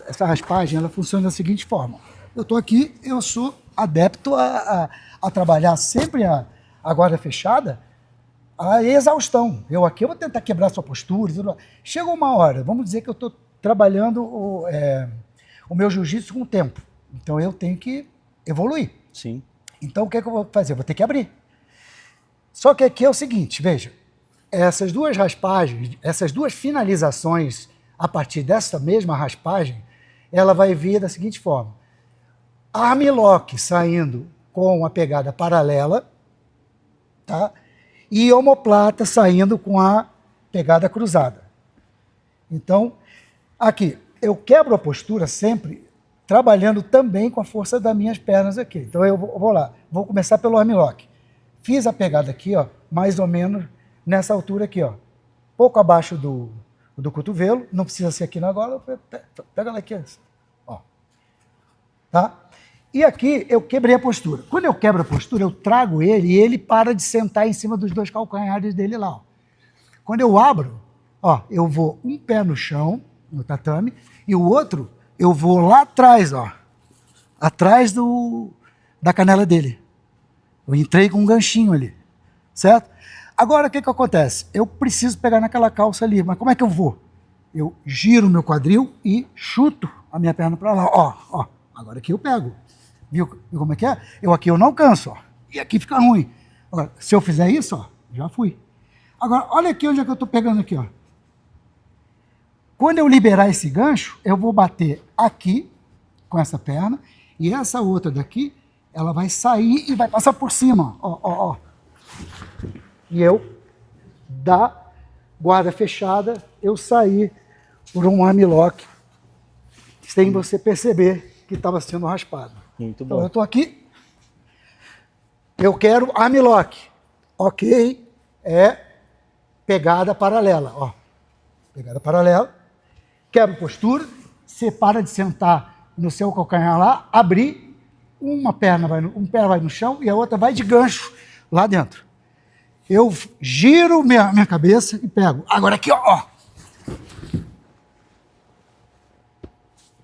essa raspagem, ela funciona da seguinte forma. Eu estou aqui, eu sou adepto a trabalhar sempre a guarda fechada a exaustão. Eu vou tentar quebrar sua postura. Chega uma hora, vamos dizer que eu estou trabalhando o meu jiu-jitsu com o tempo. Então eu tenho que evoluir. Sim. Então o que é que eu vou fazer? Eu vou ter que abrir. Só que aqui é o seguinte, veja, essas duas raspagens, essas duas finalizações a partir dessa mesma raspagem, ela vai vir da seguinte forma. Armlock saindo com a pegada paralela, tá? E omoplata saindo com a pegada cruzada. Então, aqui, eu quebro a postura sempre trabalhando também com a força das minhas pernas aqui. Então eu vou lá, vou começar pelo armlock. Fiz a pegada aqui, ó, mais ou menos nessa altura aqui, ó, pouco abaixo do cotovelo, não precisa ser aqui na gola, pega ela aqui, ó, tá? E aqui eu quebrei a postura. Quando eu quebro a postura, eu trago ele e ele para de sentar em cima dos dois calcanhares dele lá, ó. Quando eu abro, ó, eu vou um pé no chão, no tatame, e o outro eu vou lá atrás, ó, atrás da canela dele. Eu entrei com um ganchinho ali, certo? Agora, o que acontece? Eu preciso pegar naquela calça ali, mas como é que eu vou? Eu giro o meu quadril e chuto a minha perna para lá, ó. Agora aqui eu pego. Viu como é que é? Aqui eu não canso, ó. E aqui fica ruim. Agora, se eu fizer isso, ó, já fui. Agora, olha aqui onde é que eu estou pegando aqui, ó. Quando eu liberar esse gancho, eu vou bater aqui com essa perna e essa outra daqui, ela vai sair e vai passar por cima, ó. E eu, da guarda fechada, eu saí por um armlock sem você perceber que estava sendo raspado. Muito bom. Então eu estou aqui, eu quero armlock, ok, é pegada paralela, ó. Pegada paralela, quebra postura, você para de sentar no seu calcanhar lá, abrir, um pé vai no chão e a outra vai de gancho lá dentro. Eu giro minha cabeça e pego. Agora aqui, ó.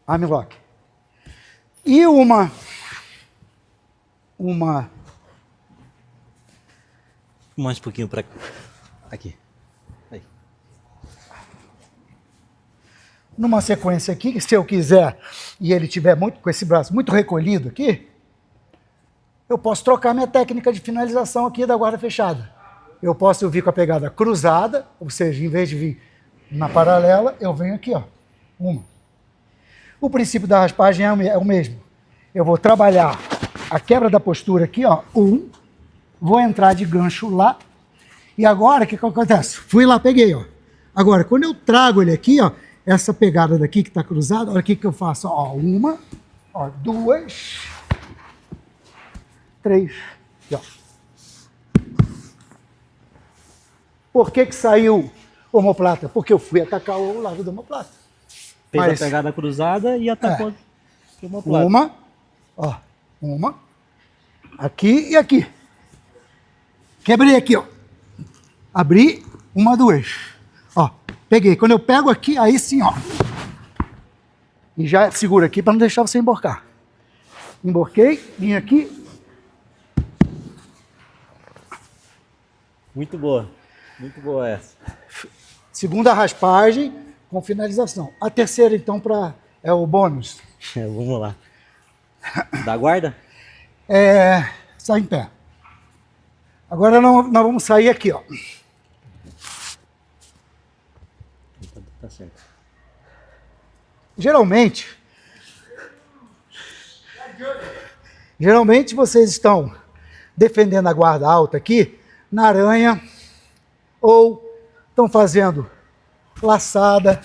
Armlock. E Mais um pouquinho para aqui. Aí. Numa sequência aqui, se eu quiser, e ele tiver muito com esse braço muito recolhido aqui, eu posso trocar minha técnica de finalização aqui da guarda fechada. Eu posso vir com a pegada cruzada, ou seja, em vez de vir na paralela, eu venho aqui, ó. O princípio da raspagem é o mesmo. Eu vou trabalhar a quebra da postura aqui, ó. Vou entrar de gancho lá. E agora, o que acontece? Fui lá, peguei, ó. Agora, quando eu trago ele aqui, ó, essa pegada daqui que está cruzada, olha o que eu faço, ó. Ó, duas, três. Aqui, ó. Por que saiu omoplata? Porque eu fui atacar o lado do omoplata. Fez Mas- a pegada cruzada e atacou o omoplata. Uma, aqui e aqui. Quebrei aqui, ó. Abri uma do eixo. Ó, peguei. Quando eu pego aqui, aí sim, ó. E já seguro aqui para não deixar você emborcar. Emborquei, vim aqui. Muito boa essa. Segunda raspagem com finalização. A terceira, então, é o bônus. Vamos lá. Dá guarda? Sai em pé. Agora nós vamos sair aqui, ó. Tá certo. Geralmente vocês estão defendendo a guarda alta aqui na aranha, ou estão fazendo laçada,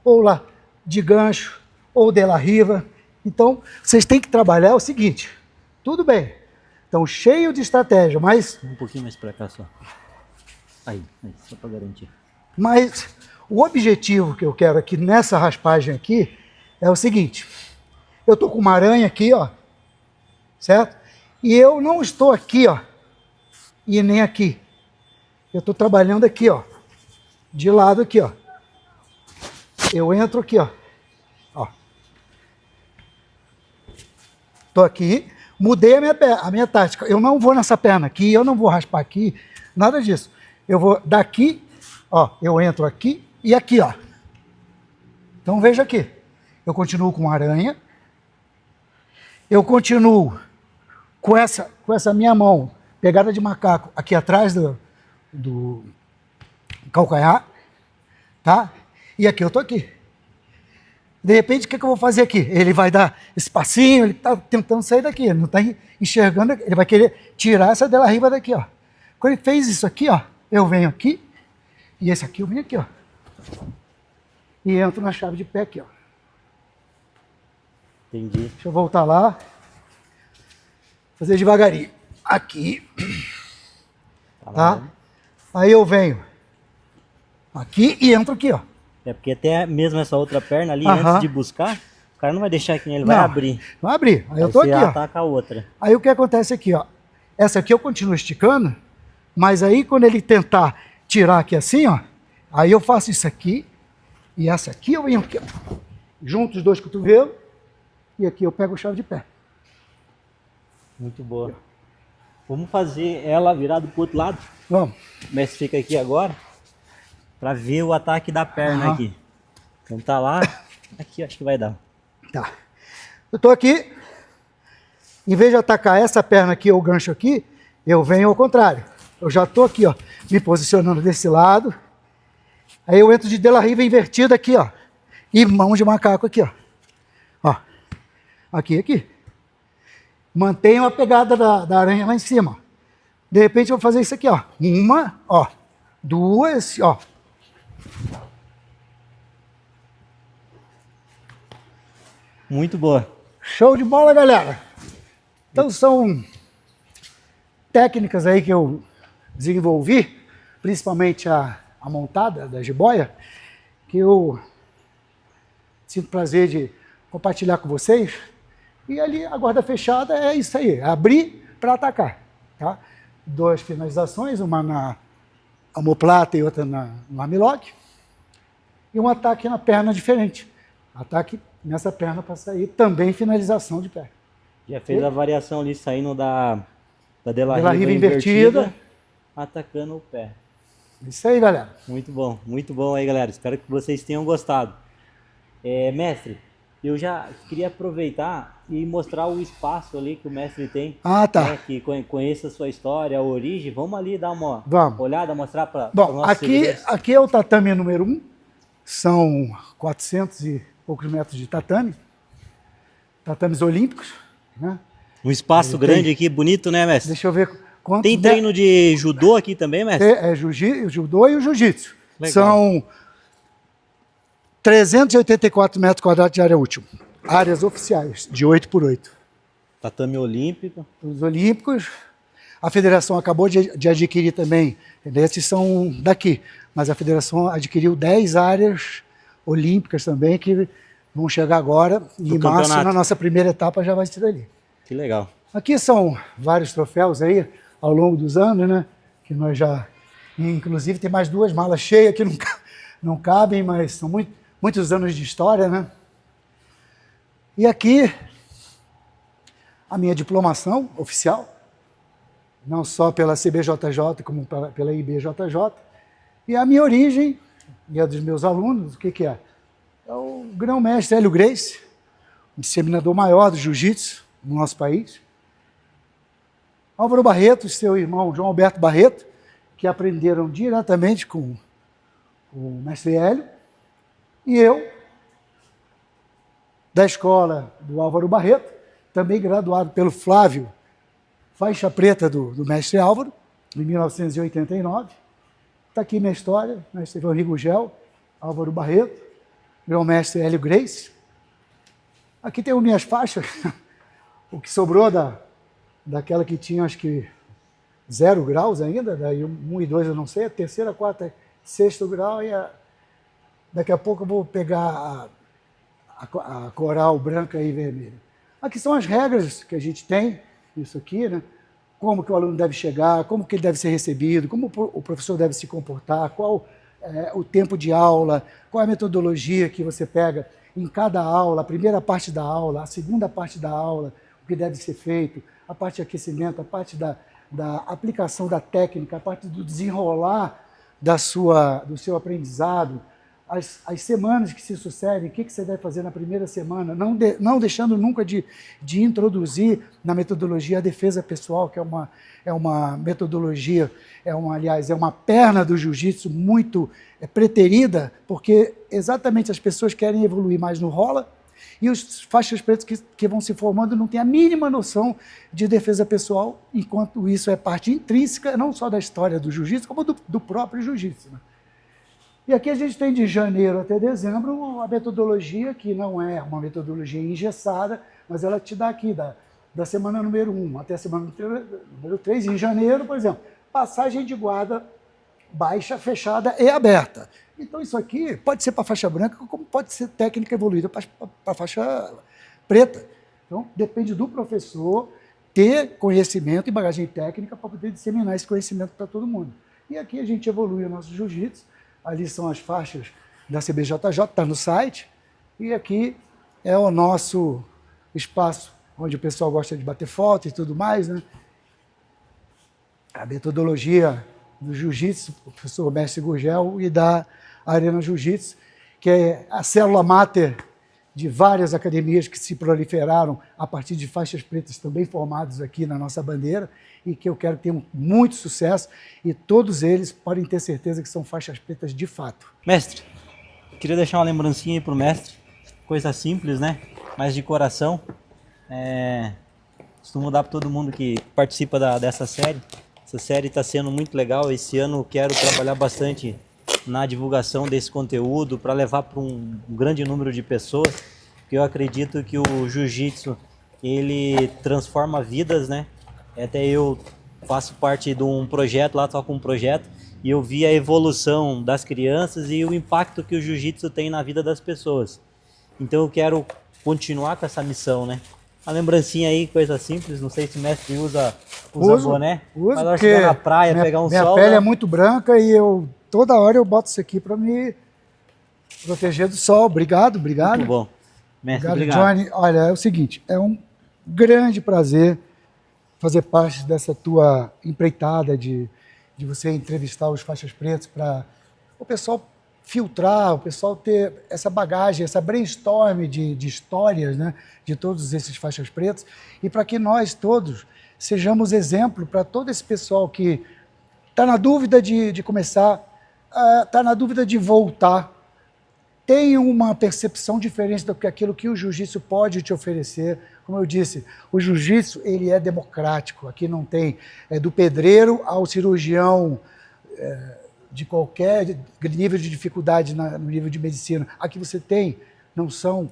ou lá de gancho, ou de la riva. Então, vocês têm que trabalhar o seguinte, tudo bem, estão cheio de estratégia, mas Um pouquinho mais pra cá só. Aí, só pra garantir. Mas o objetivo que eu quero aqui nessa raspagem aqui é o seguinte. Eu estou com uma aranha aqui, ó, certo? E eu não estou aqui, ó, e nem aqui. Eu estou trabalhando aqui, ó, de lado aqui, ó. Eu entro aqui, ó. Estou aqui, mudei a minha tática. Eu não vou nessa perna aqui, eu não vou raspar aqui, nada disso. Eu vou daqui, ó, eu entro aqui e aqui, ó. Então veja aqui, eu continuo com aranha, eu continuo com essa minha mão pegada de macaco aqui atrás do calcanhar, tá? E aqui eu tô aqui. De repente, o que eu vou fazer aqui? Ele vai dar esse passinho, ele tá tentando sair daqui, ele não tá enxergando, ele vai querer tirar essa de la riva daqui, ó. Quando ele fez isso aqui, ó, eu venho aqui, e esse aqui eu venho aqui, ó. E entro na chave de pé aqui, ó. Entendi. Deixa eu voltar lá. Fazer devagarinho. Aqui. Tá? Aí eu venho aqui e entro aqui, ó. É porque até mesmo essa outra perna ali, Aham. antes de buscar, o cara não vai deixar aqui, ele vai abrir. Vai abrir. Aí eu tô você aqui, ó. ataca a outra. Aí o que acontece aqui, ó? Essa aqui eu continuo esticando, mas aí quando ele tentar tirar aqui assim, ó, aí eu faço isso aqui, e essa aqui eu venho aqui, ó. Junto os dois cotovelos, e aqui eu pego o chave de pé. Muito boa. Vamos fazer ela virada pro outro lado. Vamos. O mestre fica aqui agora, pra ver o ataque da perna Aham. aqui. Então tá lá, aqui acho que vai dar. Tá. Eu tô aqui, em vez de atacar essa perna aqui ou o gancho aqui, eu venho ao contrário. Eu já tô aqui, ó, me posicionando desse lado. Aí eu entro de la riva invertida aqui, ó. E mão de macaco aqui, ó. Ó. Aqui. Mantenho a pegada da aranha lá em cima. De repente eu vou fazer isso aqui, ó. Uma, ó. Duas, ó. Muito boa. Show de bola, galera. Então são técnicas aí que eu desenvolvi, principalmente a montada da jiboia, que eu sinto prazer de compartilhar com vocês. E ali a guarda fechada é isso aí, abrir para atacar, tá? 2 finalizações, uma na omoplata e outra no armlock, e um ataque na perna diferente. Ataque nessa perna para sair, também finalização de pé. Já fez a variação ali, saindo da de la De la riva riva invertida. atacando o pé. Isso aí, galera. Muito bom aí, galera. Espero que vocês tenham gostado. Mestre, eu já queria aproveitar e mostrar o espaço ali que o mestre tem. Ah, tá. Né, que conheça a sua história, a origem. Vamos ali dar uma Vamos. olhada, mostrar para os Bom, nossos seguidores. aqui é o tatame número 1. São 400 e poucos metros de tatame. Tatames olímpicos, né? Um espaço grande aqui, bonito, né, mestre? Deixa eu ver quantos... Tem treino de judô aqui também, mestre? É o judô e o jiu-jitsu. Legal. São 384 metros quadrados de área útil. Áreas oficiais, de 8 por 8. Tatame olímpico. Os olímpicos. A federação acabou de adquirir também, esses são daqui, mas a federação adquiriu 10 áreas olímpicas também, que vão chegar agora, e em março, na nossa primeira etapa, já vai ser ali. Que legal. Aqui são vários troféus aí, ao longo dos anos, né? Que nós já... Inclusive, tem mais 2 malas cheias que não cabem, mas são muitos anos de história, né? E aqui, a minha diplomação oficial, não só pela CBJJ, como pela IBJJ, e a minha origem, e a dos meus alunos, o que é? É o grão-mestre Hélio Gracie, o disseminador maior do jiu-jitsu no nosso país. Álvaro Barreto e seu irmão João Alberto Barreto, que aprenderam diretamente com o mestre Hélio, e eu, da escola do Álvaro Barreto, também graduado pelo Flávio, faixa preta do mestre Álvaro, em 1989. Está aqui minha história, mestre Ivan Rigugel, Álvaro Barreto, meu mestre Hélio Gracie. Aqui tem as minhas faixas, o que sobrou daquela que tinha, acho que, 0 graus ainda, daí 1 e 2 eu não sei, a terceira, quarta, sexto grau, e daqui a pouco eu vou pegar a coral branca e vermelha. Aqui são as regras que a gente tem, isso aqui, né? Como que o aluno deve chegar, como que ele deve ser recebido, como o professor deve se comportar, qual é o tempo de aula, qual é a metodologia que você pega em cada aula, a primeira parte da aula, a segunda parte da aula, o que deve ser feito, a parte de aquecimento, a parte da aplicação da técnica, a parte do desenrolar do seu aprendizado, as semanas que se sucedem, o que você deve fazer na primeira semana, não deixando nunca de introduzir na metodologia a defesa pessoal, que é uma metodologia, aliás, é uma perna do jiu-jitsu muito preterida, porque exatamente as pessoas querem evoluir mais no rola, e os faixas pretas que vão se formando não têm a mínima noção de defesa pessoal, enquanto isso é parte intrínseca, não só da história do jiu-jitsu, como do próprio jiu-jitsu, né? E aqui a gente tem de janeiro até dezembro a metodologia, que não é uma metodologia engessada, mas ela te dá aqui, da semana número 1 até a semana número 3, em janeiro, por exemplo, passagem de guarda baixa, fechada e aberta. Então isso aqui pode ser para faixa branca, como pode ser técnica evoluída para faixa preta. Então depende do professor ter conhecimento e bagagem técnica para poder disseminar esse conhecimento para todo mundo. E aqui a gente evolui o nosso jiu-jitsu. Ali são as faixas da CBJJ, está no site. E aqui é o nosso espaço onde o pessoal gosta de bater foto e tudo mais, né? A metodologia do jiu-jitsu, o professor Mestre Gurgel, e da Arena Jiu-Jitsu, que é a célula máter de várias academias que se proliferaram a partir de faixas pretas também formados aqui na nossa bandeira, e que eu quero que tenham muito sucesso, e todos eles podem ter certeza que são faixas pretas de fato. Mestre, queria deixar uma lembrancinha aí para o mestre, coisa simples, né? Mas de coração. Costumo dar para todo mundo que participa dessa série. Essa série está sendo muito legal. Esse ano eu quero trabalhar bastante na divulgação desse conteúdo para levar para um grande número de pessoas, porque eu acredito que o jiu-jitsu ele transforma vidas, né? Até eu faço parte de um projeto lá, toco um projeto, e eu vi a evolução das crianças e o impacto que o jiu-jitsu tem na vida das pessoas. Então eu quero continuar com essa missão, né? Uma lembrancinha aí, coisa simples, não sei se o mestre usa boné, mas eu acho que na praia, pegar um sol... Minha pele é muito branca e toda hora eu boto isso aqui para me proteger do sol. Obrigado. Muito bom. Mestre, obrigado. Johnny. Olha, é o seguinte, é um grande prazer fazer parte dessa tua empreitada de você entrevistar os faixas pretas para o pessoal filtrar, o pessoal ter essa bagagem, essa brainstorm de histórias, né, de todos esses faixas pretas, e para que nós todos sejamos exemplo para todo esse pessoal que está na dúvida de começar, está na dúvida de voltar, tem uma percepção diferente do que aquilo que o jiu-jitsu pode te oferecer. Como eu disse, o jiu-jitsu ele é democrático, aqui não tem do pedreiro ao cirurgião, de qualquer nível de dificuldade no nível de medicina. Aqui você tem, não são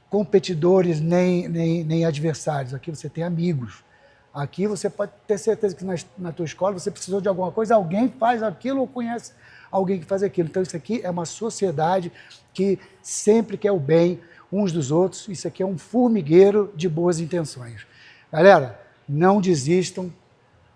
competidores nem adversários, aqui você tem amigos. Aqui você pode ter certeza que na tua escola você precisou de alguma coisa, alguém faz aquilo ou conhece alguém que faz aquilo. Então isso aqui é uma sociedade que sempre quer o bem uns dos outros. Isso aqui é um formigueiro de boas intenções. Galera, não desistam,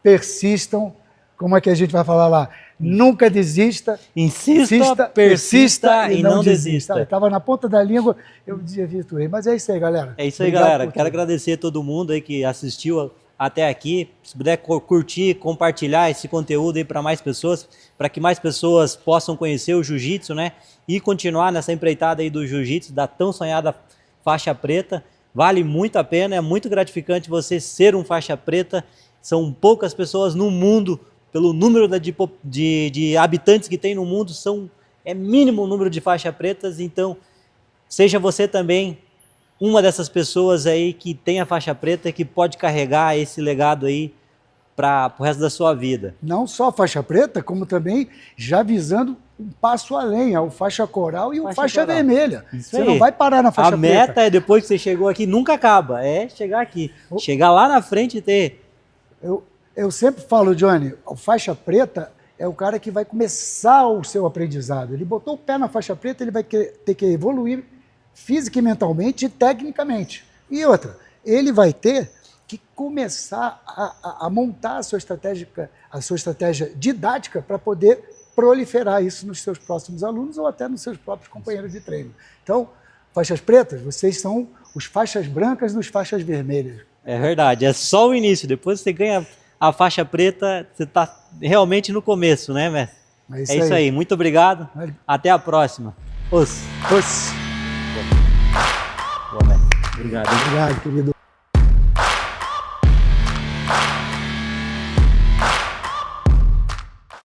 persistam. Como é que a gente vai falar lá? Nunca desista. Insista, persista e não desista. Estava na ponta da língua, eu desvirtuei. Mas é isso aí, galera. É isso aí, Obrigado galera. por Quero tudo. agradecer a todo mundo aí que assistiu até aqui. Se puder curtir, compartilhar esse conteúdo aí para mais pessoas, para que mais pessoas possam conhecer o jiu-jitsu, né? E continuar nessa empreitada aí do jiu-jitsu, da tão sonhada faixa preta. Vale muito a pena, é muito gratificante você ser um faixa preta. São poucas pessoas no mundo, pelo número de habitantes que tem no mundo, é mínimo o número de faixa pretas. Então, seja você também uma dessas pessoas aí que tem a faixa preta, que pode carregar esse legado aí para o resto da sua vida. Não só faixa preta, como também já visando um passo além, o faixa coral e o faixa coral. vermelha. Isso Você aí. não vai parar na faixa A preta. meta é, depois que você chegou aqui, nunca acaba, é chegar aqui. Chegar lá na frente e ter... Eu sempre falo, Johnny, o faixa preta é o cara que vai começar o seu aprendizado. Ele botou o pé na faixa preta, ele vai ter que evoluir física e mentalmente e tecnicamente. E outra, ele vai ter que começar a montar a sua estratégia didática para poder proliferar isso nos seus próximos alunos ou até nos seus próprios companheiros de treino. Então, faixas pretas, vocês são os faixas brancas dos faixas vermelhas. É verdade, é só o início. Depois que você ganha a faixa preta, você está realmente no começo, né, mestre? É isso aí. Muito obrigado. Até a próxima. Boa, mestre. Obrigado. Obrigado, querido.